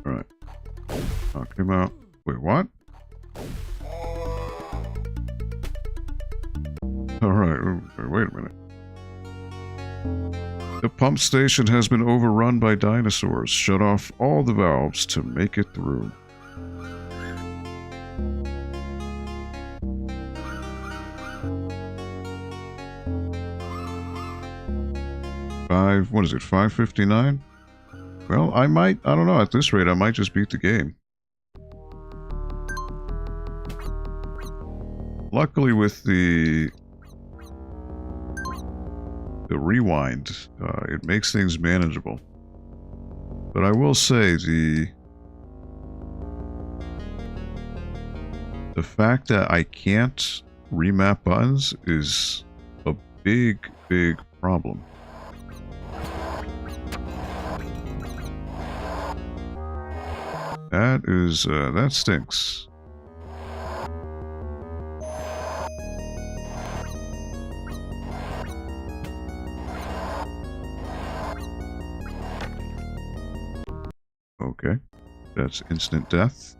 Alright. Knock him out. Wait, what? Alright, wait a minute. The pump station has been overrun by dinosaurs. Shut off all the valves to make it through. What is it, 5:59? Well, I don't know, at this rate I might just beat the game. Luckily with the rewind, it makes things manageable. But I will say the fact that I can't remap buttons is a big, big problem. That stinks. Okay, that's instant death.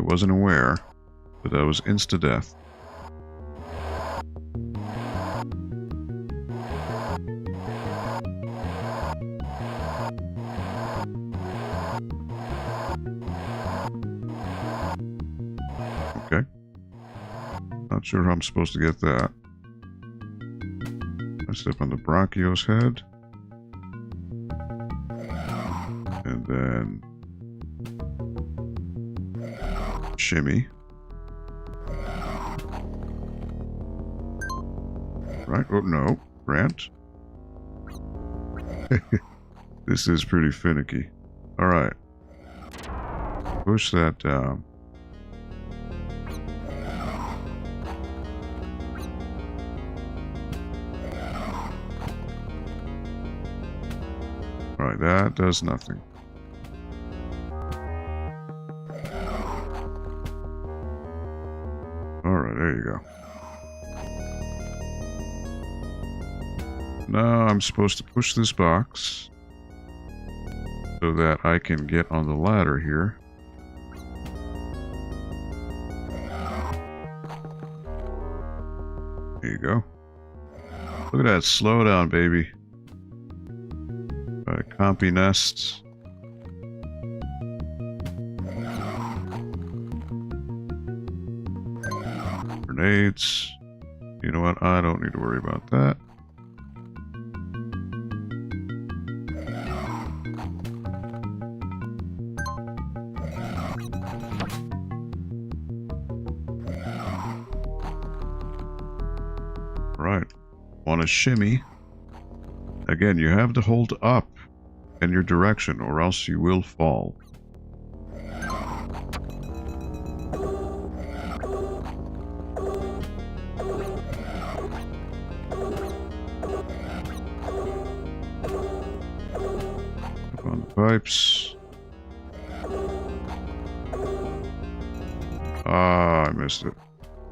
wasn't aware, but that was insta-death. Okay. Not sure how I'm supposed to get that. I step on the Brachio's head. And then shimmy. Right? Oh, no. Grant. This is pretty finicky. Alright. Push that down. Alright, that does nothing. Alright, there you go. Now I'm supposed to push this box so that I can get on the ladder here. There you go. Look at that, slow down, baby. Compy nests. Grenades. You know what? I don't need to worry about that. Right. Want to shimmy. Again, you have to hold up in your direction or else you will fall. Up on the pipes. Ah, I missed it.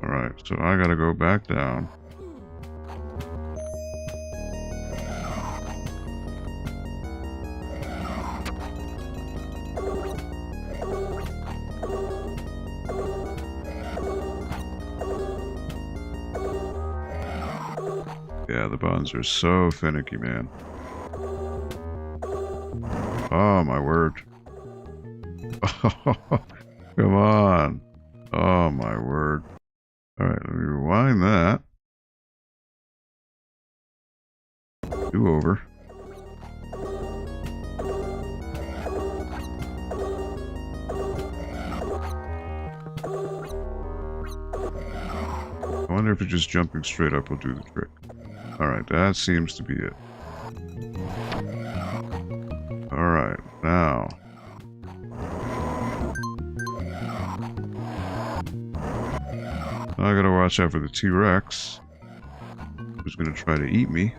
Alright, so I gotta go back down. Yeah, the buttons are so finicky, man. Oh, my word. Come on. Oh, my word. Alright, let me rewind that. Do over. I wonder if just jumping straight up will do the trick. Alright, that seems to be it. Alright, now. I gotta watch out for the T-Rex, who's gonna try to eat me.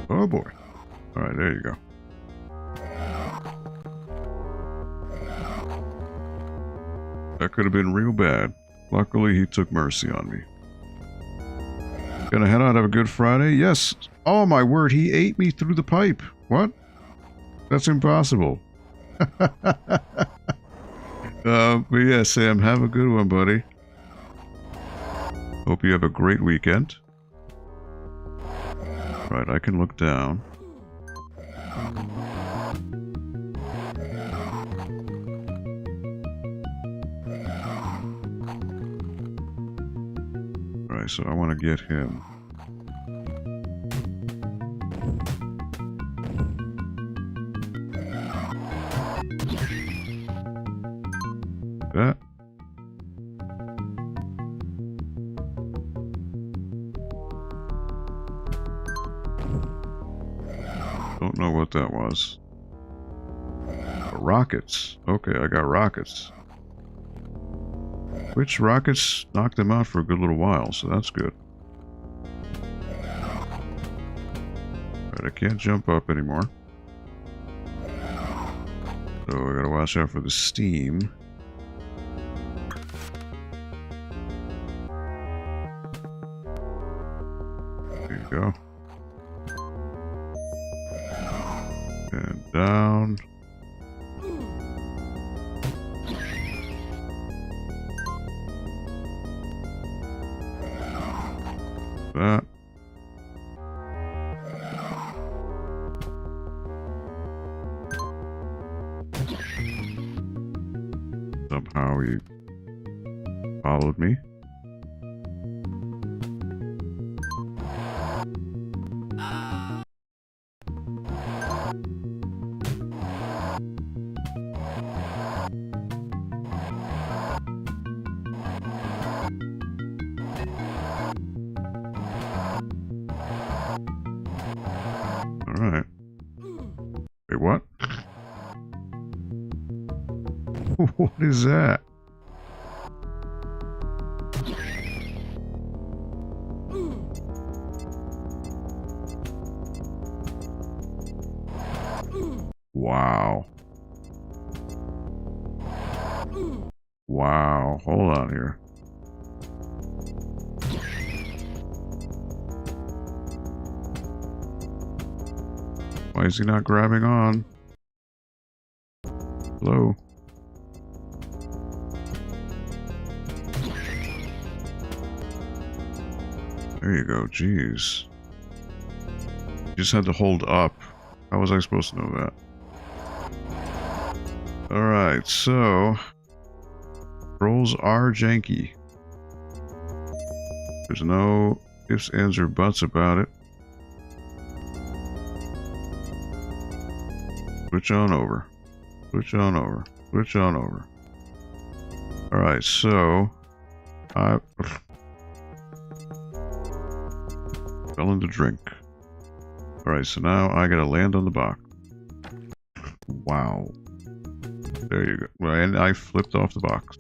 Oh boy. Alright, there you go. That could have been real bad. Luckily, he took mercy on me. Gonna head out, have a good Friday? Yes. Oh my word, he ate me through the pipe. What? That's impossible. But yeah, Sam, have a good one, buddy. Hope you have a great weekend. Right, I can look down. Alright, so I want to get him. That. Don't know what that was. A rockets. Okay, I got rockets. Which rockets knocked them out for a good little while, so that's good. Alright, I can't jump up anymore. So I gotta watch out for the steam. There you go. And down. That. Somehow he followed me. Alright. Wait, what? What is that? Wow. Wow. Hold on here. Why is he not grabbing on? Hello? There you go, jeez. You just had to hold up. How was I supposed to know that? Alright, so... Controls are janky. There's no ifs, ands, or buts about it. Switch on over. Switch on over. Switch on over. Alright, so... I... fell into drink. Alright, so now I gotta land on the box. Wow. There you go. Well, and I flipped off the box.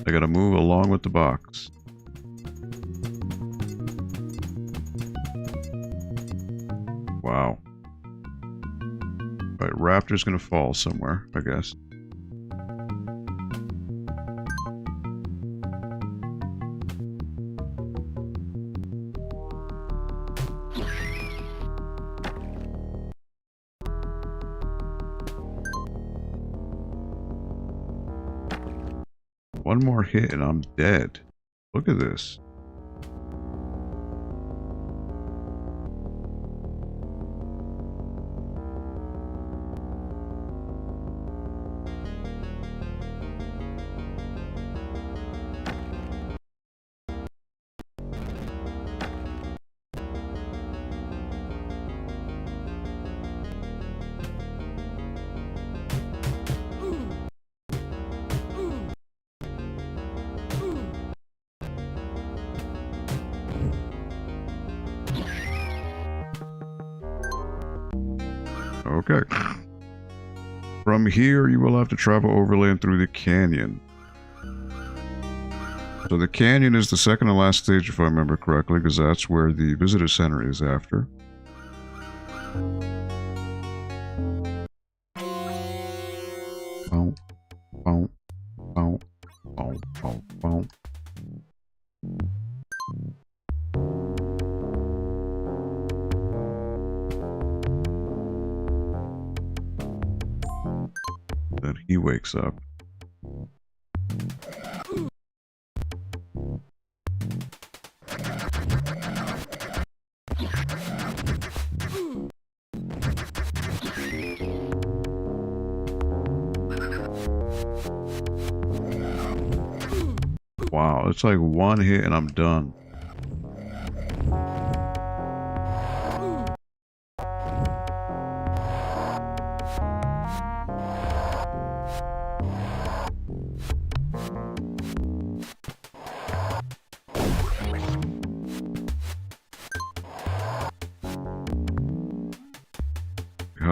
I gotta move along with the box. Wow. Alright, Raptor's gonna fall somewhere, I guess. One more hit and I'm dead. Look at this. Okay. From here, you will have to travel overland through the canyon. So the canyon is the second to last stage, if I remember correctly, because that's where the visitor center is after. Bow, bow, bow, bow, bow, bow. Then he wakes up. Wow, it's like one hit and I'm done.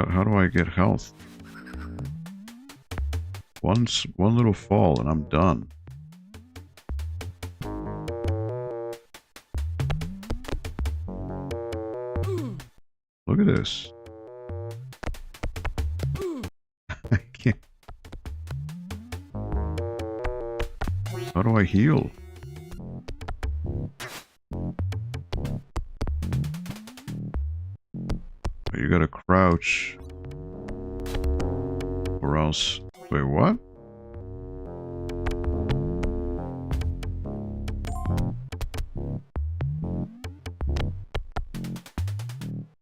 how do I get health? One little fall and I'm done. Look at this. I can't. How do I heal? You gotta crouch. Or else... Wait, what?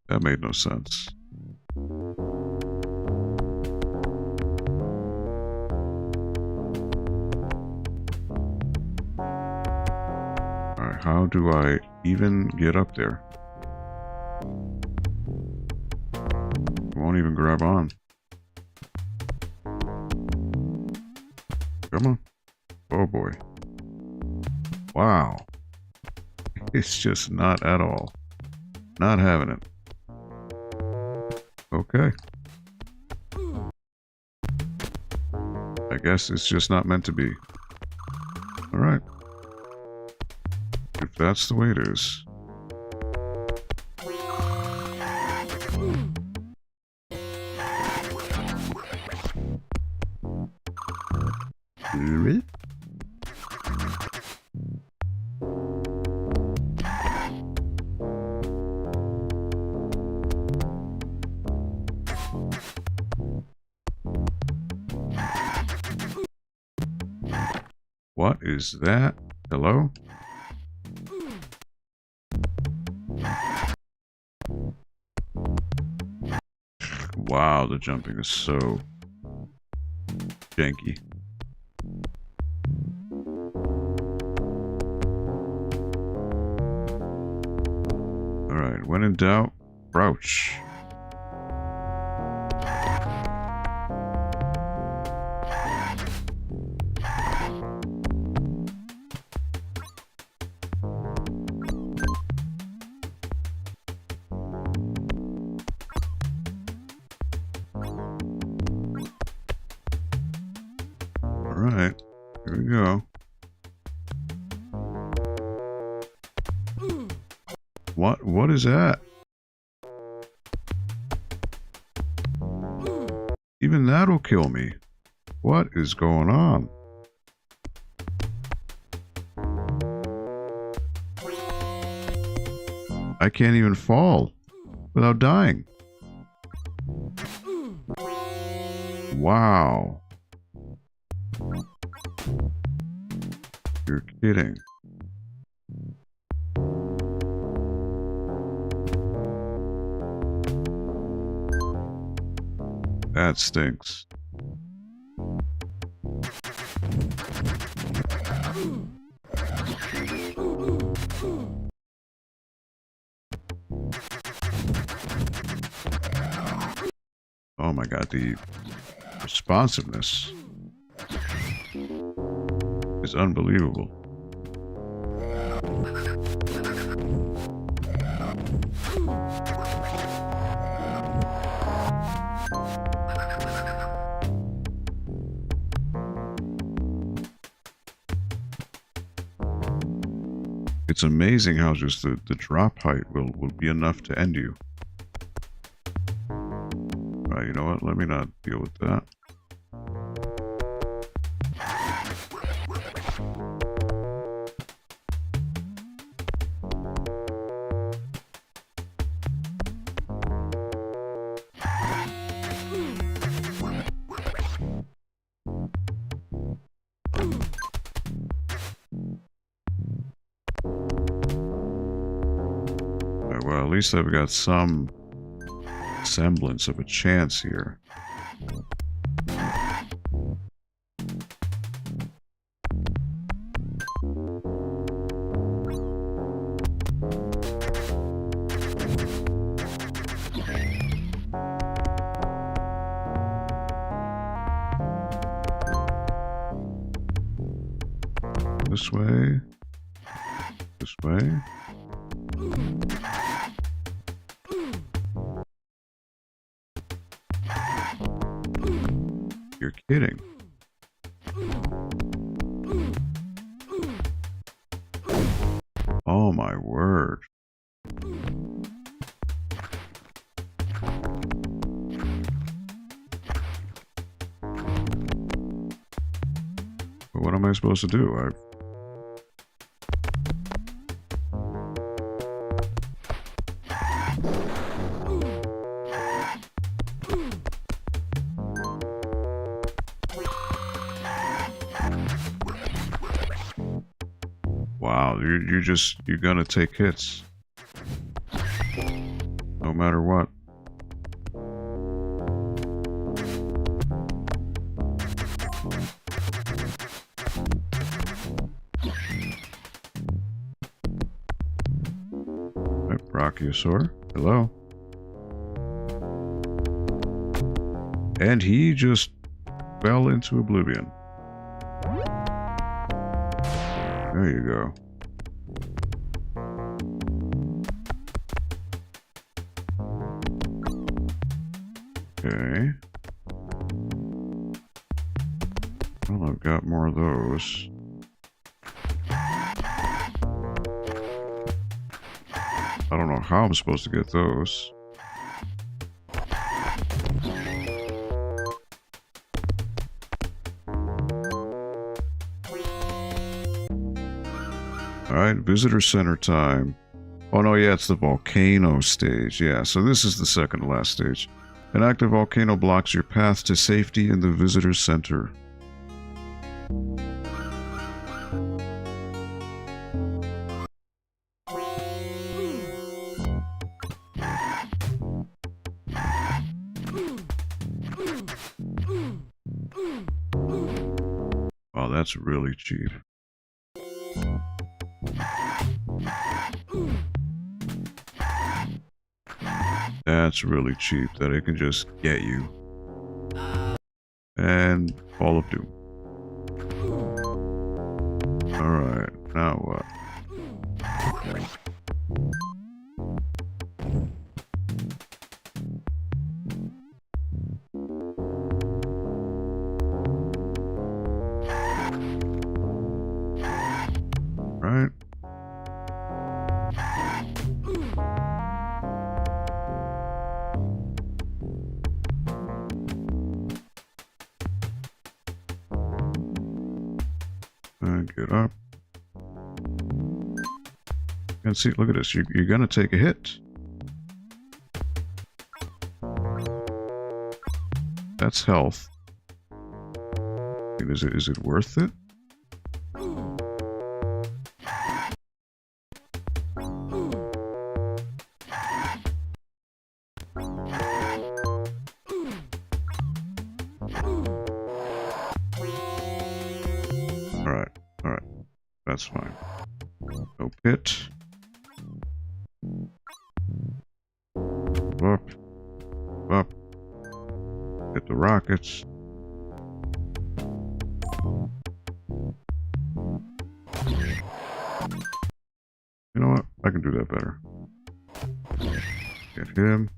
That made no sense. Alright, how do I even get up there? Won't even grab on. Come on. Oh boy. Wow. It's just not at all. Not having it. Okay. I guess it's just not meant to be. Alright. If that's the way it is. Really? What is that? Hello? Wow, the jumping is so janky. Alright, when in doubt, crouch. Alright, here we go. What is that? Even that'll kill me. What is going on? I can't even fall without dying. Wow. You're kidding. That stinks. Oh my god, the responsiveness is unbelievable. It's amazing how just the drop height will be enough to end you. Right, you know what? Let me not deal with that. Alright, well, at least I've got some semblance of a chance here. This way. This way. You're kidding. Oh my word. But what am I supposed to do? Wow, you're gonna take hits. No matter what. Right, Brachiosaur. Hello. And he just fell into oblivion. There you go. Okay. Well, I've got more of those. I don't know how I'm supposed to get those. Alright, visitor center time. Oh no, yeah, it's the volcano stage. Yeah, so this is the second to last stage. An active volcano blocks your path to safety in the visitor center. Wow, that's really cheap. That's really cheap that it can just get you. And Fall of Doom. Alright, now what? Right? Get up. And see, look at this. You're gonna take a hit. That's health. Is it worth it? Alright. That's fine. No pit. Up. Hit the rockets. You know what? I can do that better. Get him.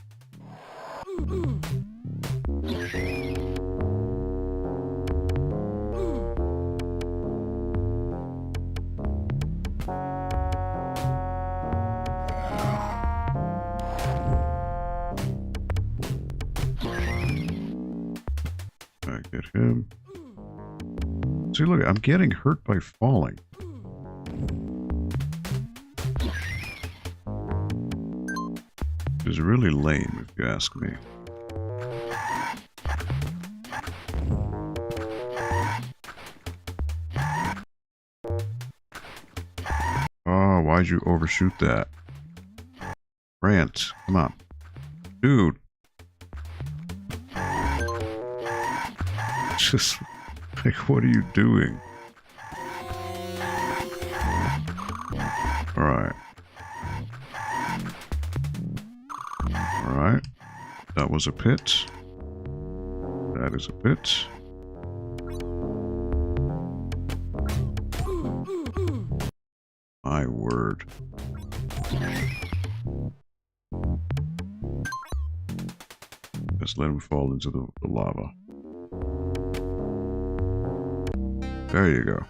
Get him. See, look, I'm getting hurt by falling. Which is really lame, if you ask me. Oh, why'd you overshoot that? Rant, come on. Dude. Just, like, what are you doing? Alright. Alright. That was a pit. That is a pit. My word. Just let him fall into the lava. There you go.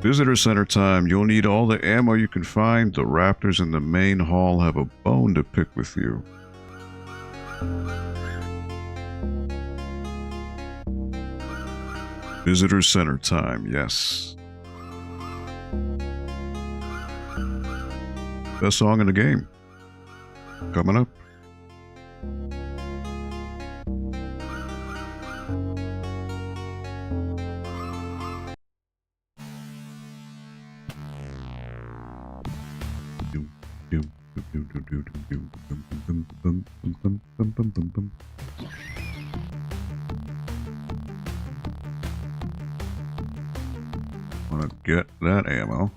Visitor center time. You'll need all the ammo you can find. The raptors in the main hall have a bone to pick with you. Visitor center time, yes. Best song in the game. Coming up. Wanna get that ammo.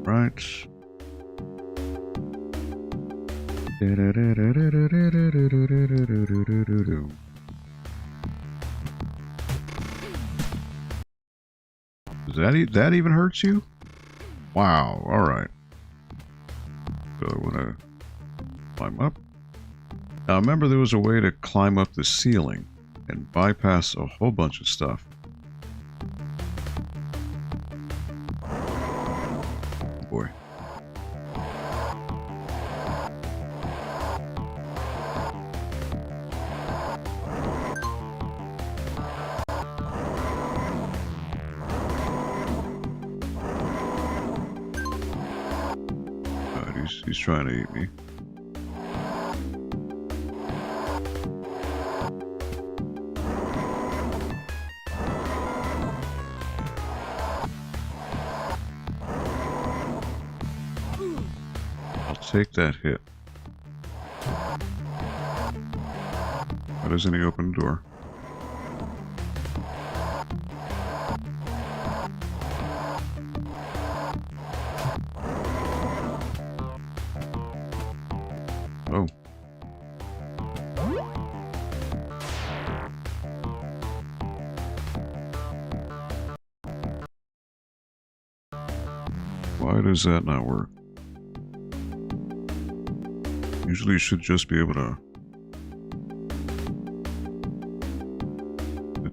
Right. That even hurts you? Wow, alright. So I want to climb up. Now remember there was a way to climb up the ceiling and bypass a whole bunch of stuff. Oh boy. He's trying to eat me. I'll take that hit. Why doesn't he open the door? Oh. Why does that not work? Usually you should just be able to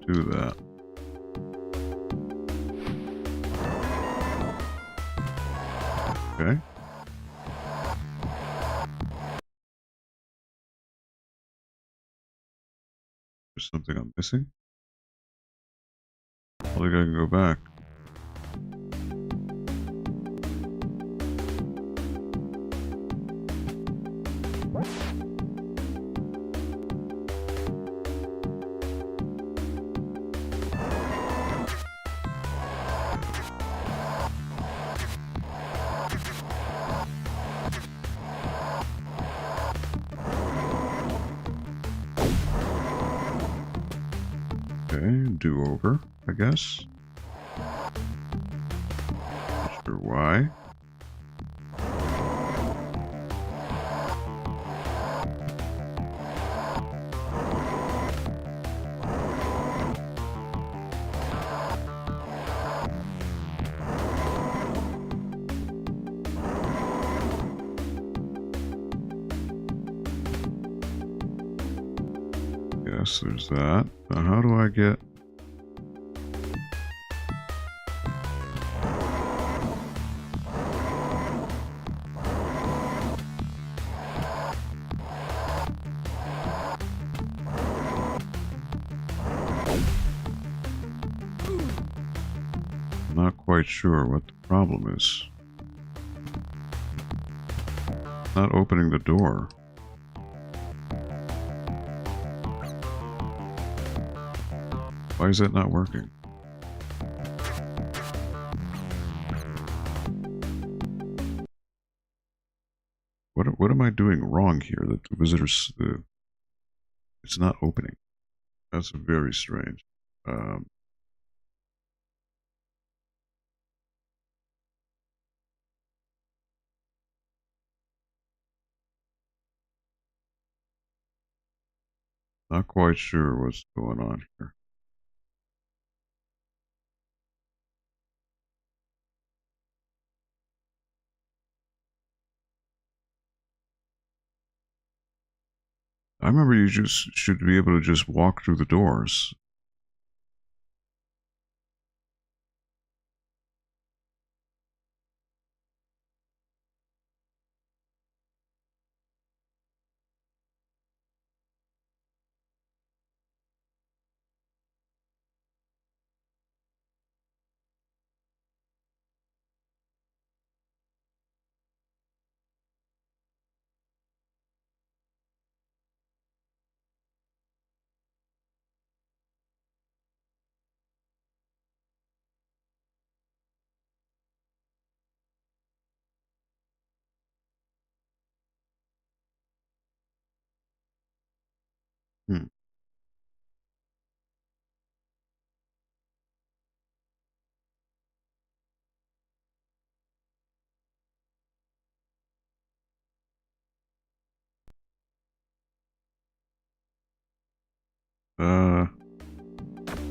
do that. Okay. There's something I'm missing. I think I can go back. Okay, do-over, I guess. Not sure why. Yes, there's that. Now, how do I get... I'm not quite sure what the problem is. Not opening the door. Why is that not working? What am I doing wrong here that the visitors... it's not opening. That's very strange. Not quite sure what's going on here. I remember you just should be able to just walk through the doors. Hmm.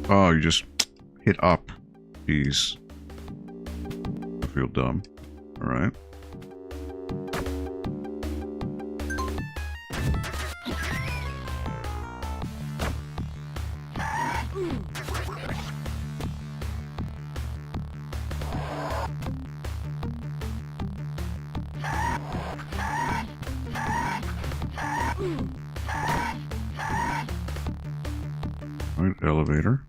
Oh, you just hit up. Jeez. I feel dumb. Alright. Alright, elevator.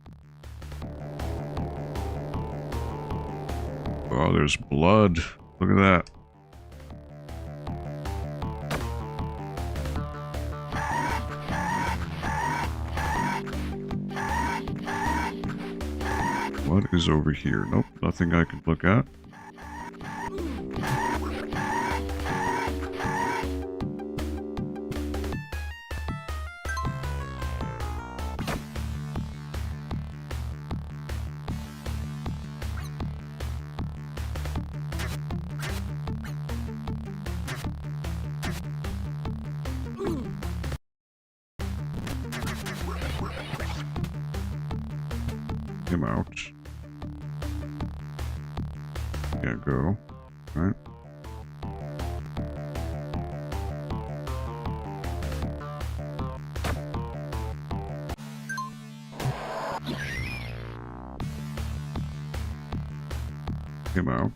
Oh, there's blood. Look at that. What is over here? Nope, nothing I can look at. Him out. Can't go. Right. Him out.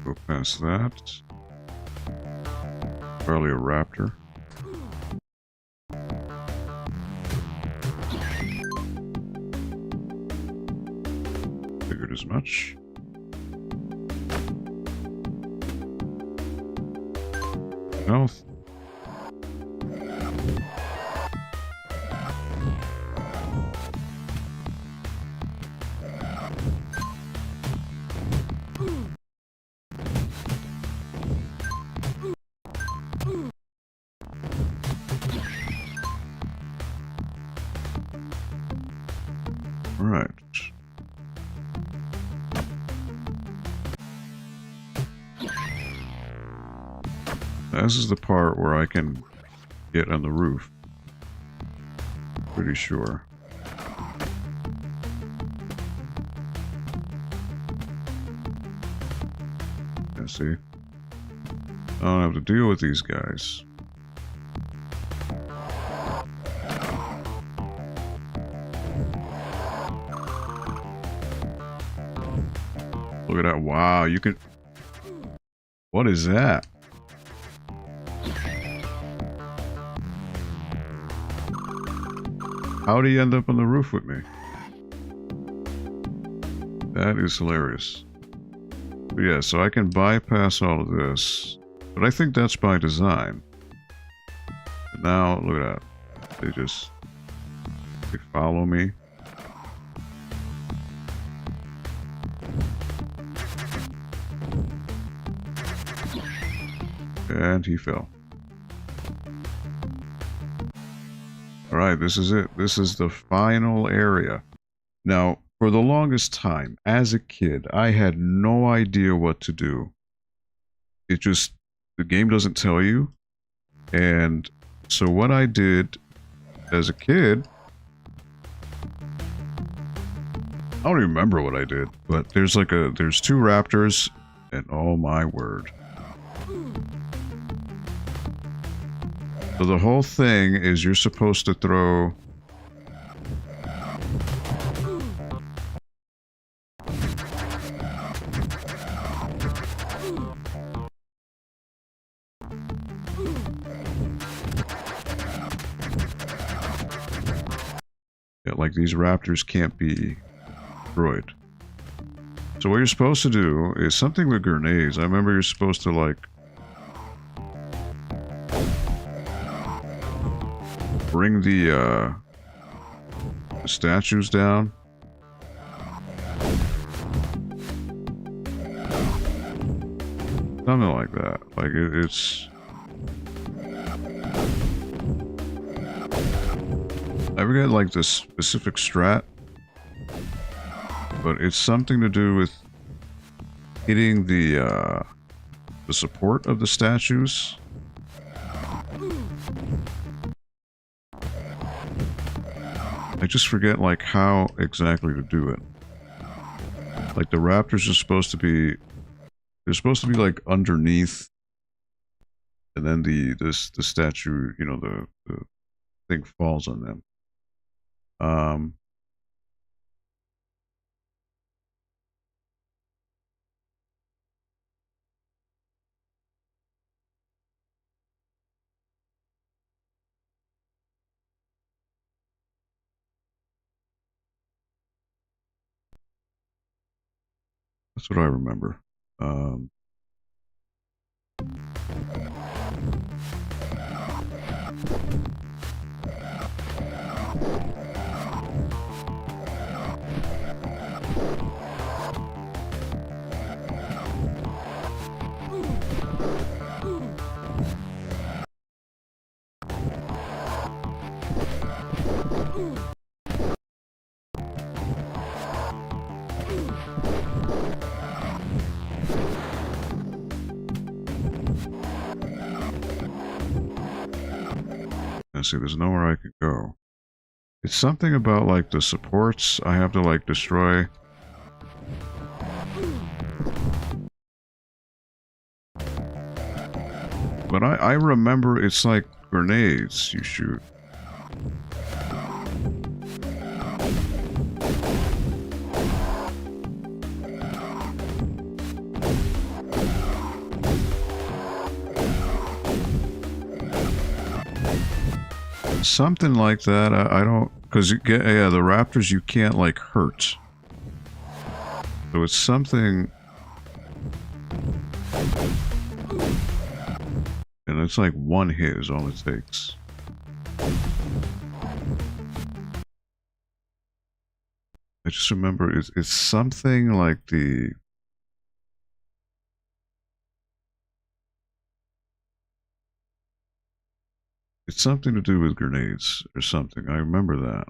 Go past that. Probably a raptor. Figured as much. Health. Right. This is the part where I can get on the roof. Pretty sure. Yeah, see? I don't have to deal with these guys. Look at that. Wow, you can... What is that? How did he end up on the roof with me? That is hilarious. But yeah, so I can bypass all of this. But I think that's by design. And now, look at that. They follow me. And he fell. Alright, this is it. This is the final area. Now, for the longest time, as a kid, I had no idea what to do. It just, the game doesn't tell you. And so what I did as a kid, I don't even remember what I did, but there's two raptors, and oh my word. So the whole thing is you're supposed to throw... Yeah, like these raptors can't be destroyed. So what you're supposed to do is something with grenades. I remember you're supposed to like... bring the statues down. Something like that. Like it's... I forget like the specific strat, but it's something to do with hitting the support of the statues. I just forget like how exactly to do it. Like the raptors are supposed to be, they're supposed to be like underneath, and then the statue, you know, the thing falls on them. That's what I remember. Let's see, there's nowhere I could go. It's something about like the supports I have to like destroy. But I remember it's like grenades you shoot. Something like that. I don't, because you get, yeah, the raptors you can't like hurt. So it's something, and it's like one hit is all it takes. I just remember it's something like the... It's something to do with grenades or something. I remember that.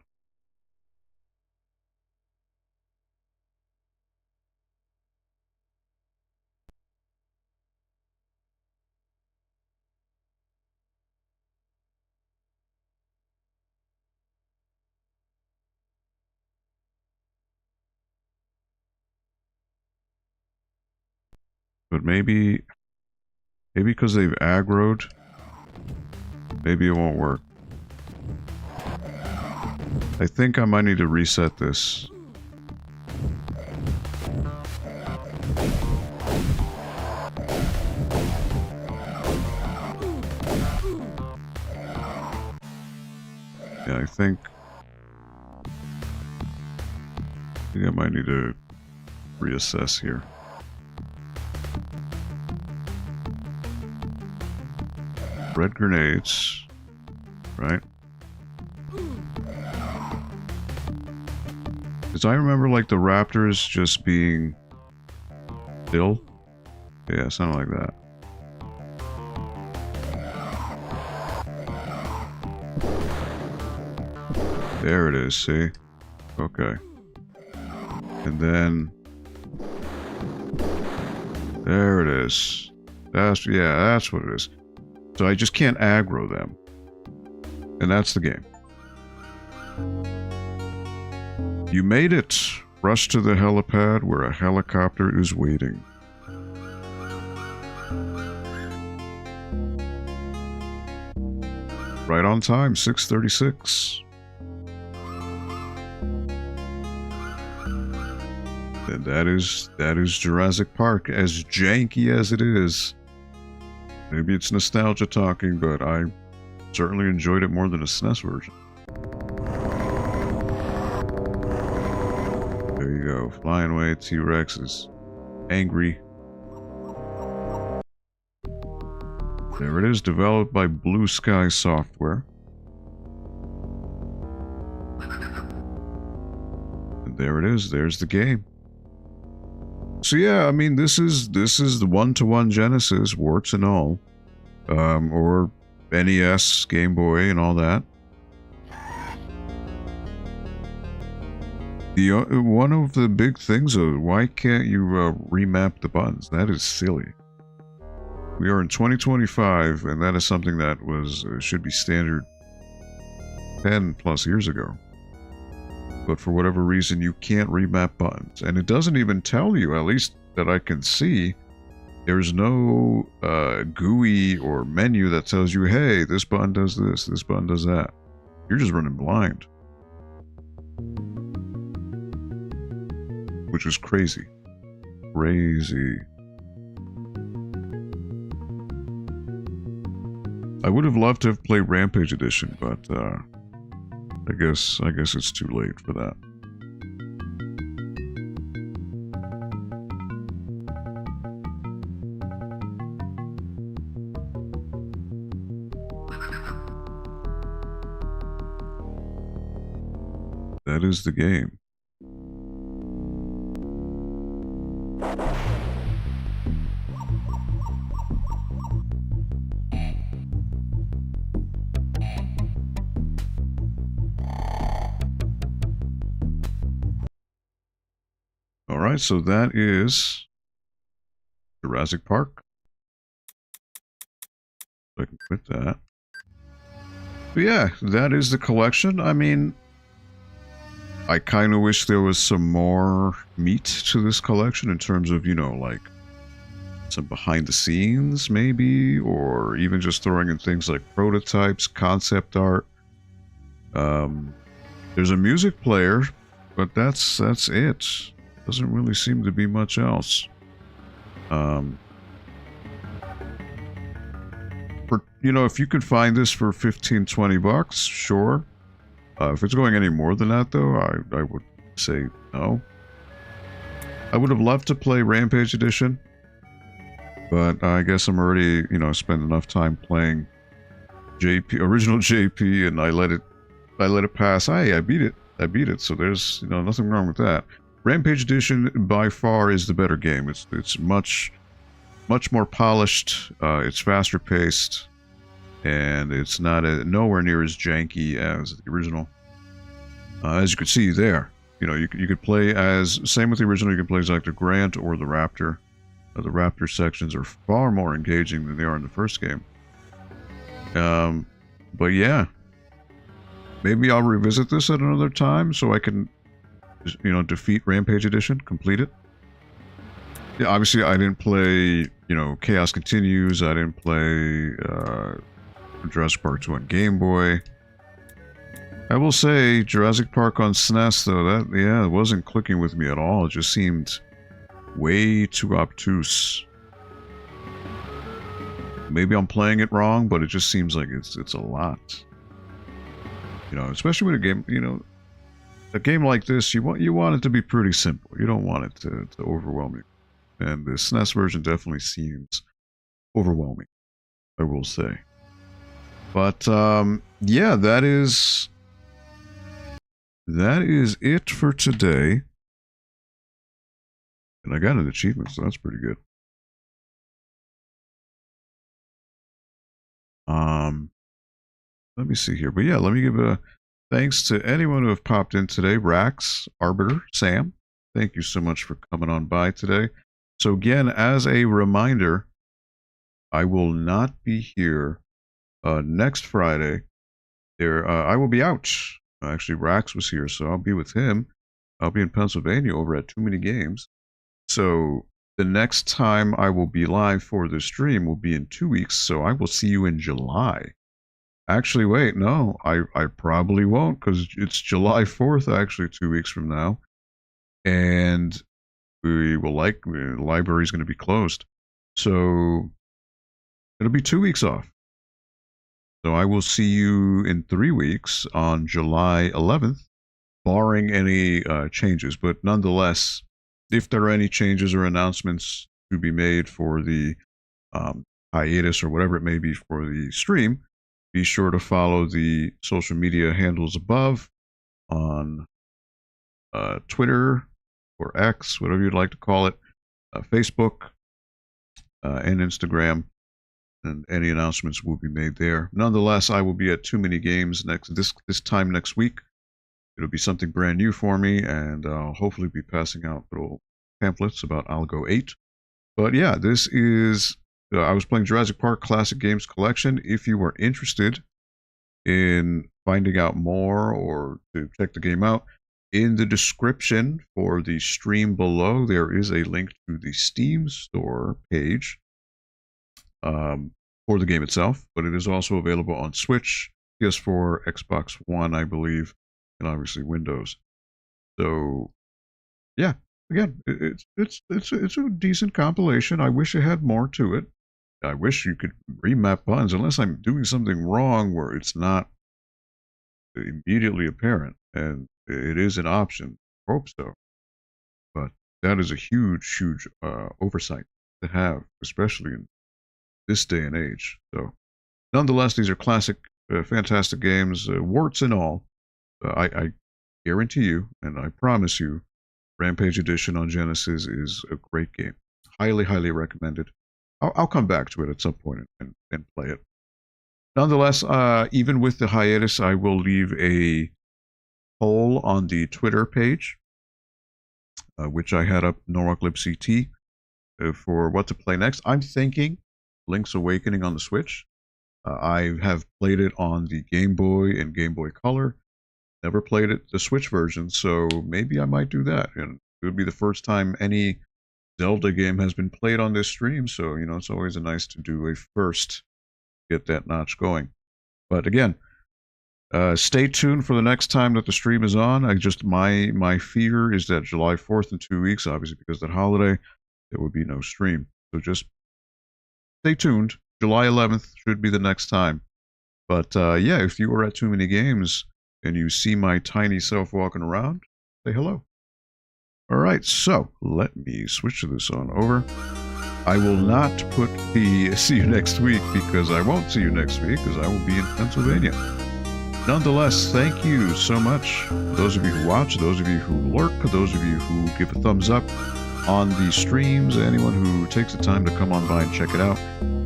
But maybe because they've aggroed, maybe it won't work. I think I might need to reset this. Yeah, I think I might need to reassess here. Red grenades, right? Because I remember like the raptors just being still. Yeah, something like that. There it is, see? Okay. And then... there it is. That's what it is. So I just can't aggro them. And that's the game. You made it! Rush to the helipad where a helicopter is waiting. Right on time, 6:36. And that is Jurassic Park, as janky as it is. Maybe it's nostalgia talking, but I certainly enjoyed it more than a SNES version. There you go, flying away. T-Rex is angry. There it is, developed by Blue Sky Software. And there it is, there's the game. So yeah, I mean, this is the one-to-one Genesis, warts and all. Or NES, Game Boy, and all that. One of the big things of why can't you remap the buttons? That is silly. We are in 2025, and that is something that should be standard 10 plus years ago. But for whatever reason, you can't remap buttons. And it doesn't even tell you, at least that I can see, there's no GUI or menu that tells you, hey, this button does this button does that. You're just running blind. Which is crazy. Crazy. I would have loved to have played Rampage Edition, but I guess it's too late for that. That is the game. Alright, so that is Jurassic Park. I can quit that. But yeah, that is the collection. I mean, I kind of wish there was some more meat to this collection in terms of, you know, like some behind the scenes maybe, or even just throwing in things like prototypes, concept art. There's a music player, but that's it. Doesn't really seem to be much else. You know, if you could find this for 15, 20 bucks, sure. If it's going any more than that, though, I would say no. I would have loved to play Rampage Edition, but I guess I'm already, you know, spent enough time playing original JP, and I let it pass. Hey, I beat it. So there's, you know, nothing wrong with that. Rampage Edition by far is the better game. It's much more polished. It's faster paced, and it's nowhere near as janky as the original. As you can see there, you know, you could play as same with the original. You can play as like the Grant or the Raptor. The Raptor sections are far more engaging than they are in the first game. But yeah, maybe I'll revisit this at another time so I can, you know, defeat Rampage Edition, complete it. Yeah, obviously I didn't play, you know, Chaos Continues. I didn't play Jurassic Park 2 on Game Boy. I will say Jurassic Park on SNES, though, it wasn't clicking with me at all. It just seemed way too obtuse. Maybe I'm playing it wrong, but it just seems like it's a lot. You know, especially with a game, you know, a game like this, you want it to be pretty simple. You don't want it to overwhelm you. And the SNES version definitely seems overwhelming, I will say. But yeah, that is it for today. And I got an achievement, so that's pretty good. Let me see here. But yeah, let me give Thanks to anyone who have popped in today. Rax, Arbiter, Sam, thank you so much for coming on by today. So again, as a reminder, I will not be here next Friday. I will be out. Actually, Rax was here, so I'll be with him. I'll be in Pennsylvania over at Too Many Games. So the next time I will be live for the stream will be in 2 weeks, so I will see you in July. Actually, wait, no, I probably won't, because it's July 4th, actually, 2 weeks from now. And the library's going to be closed. So it'll be 2 weeks off. So I will see you in 3 weeks on July 11th, barring any changes. But nonetheless, if there are any changes or announcements to be made for the hiatus or whatever it may be for the stream, be sure to follow the social media handles above on Twitter or X, whatever you'd like to call it, Facebook, and Instagram. And any announcements will be made there. Nonetheless, I will be at Too Many Games this time next week. It'll be something brand new for me, and I'll hopefully be passing out little pamphlets about Algo 8. But yeah, this is I was playing Jurassic Park Classic Games Collection. If you are interested in finding out more or to check the game out, in the description for the stream below, there is a link to the Steam store page for the game itself, but it is also available on Switch, PS4, Xbox One, I believe, and obviously Windows. So, yeah, again, it's a decent compilation. I wish it had more to it. I wish you could remap buttons, unless I'm doing something wrong where it's not immediately apparent, and it is an option. I hope so. But that is a huge oversight to have, especially in this day and age. So, nonetheless, these are classic, fantastic games, warts and all. I guarantee you, and I promise you, Rampage Edition on Genesis is a great game. Highly, highly recommended. I'll come back to it at some point and play it. Nonetheless, even with the hiatus, I will leave a poll on the Twitter page, which I had up, NorwalkLibCT, for what to play next. I'm thinking Link's Awakening on the Switch. I have played it on the Game Boy and Game Boy Color. Never played it the Switch version, so maybe I might do that. And it would be the first time any Zelda game has been played on this stream, so it's always nice to do a first, get that notch going. But again, stay tuned for the next time that the stream is on. My fear is that July 4th in 2 weeks, obviously because of that holiday, there will be no stream. So just stay tuned. July 11th should be the next time. But yeah, if you are at Too Many Games and you see my tiny self walking around, say hello. All right, so let me switch this on over. I will not put the see you next week, because I won't see you next week, because I will be in Pennsylvania. Nonetheless, thank you so much. Those of you who watch, those of you who lurk, those of you who give a thumbs up on the streams, anyone who takes the time to come on by and check it out.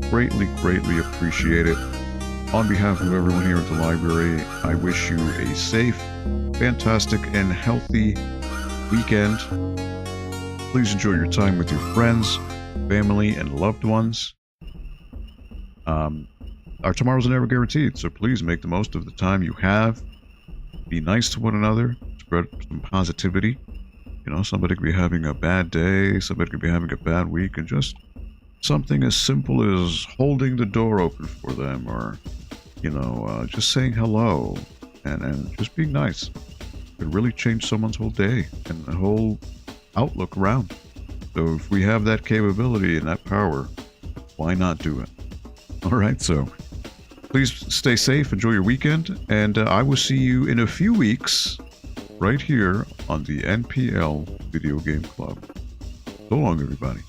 Greatly, greatly appreciate it. On behalf of everyone here at the library, I wish you a safe, fantastic, and healthy weekend. Please enjoy your time with your friends, family, and loved ones. Our tomorrows are never guaranteed, so please make the most of the time you have. Be nice to one another. Spread some positivity. Somebody could be having a bad day, somebody could be having a bad week, and just something as simple as holding the door open for them, or just saying hello and just being nice could really change someone's whole day and the whole outlook around. So if we have that capability and that power, why not do it? All right, so please stay safe, enjoy your weekend, and I will see you in a few weeks right here on the NPL Video Game Club. So long, everybody.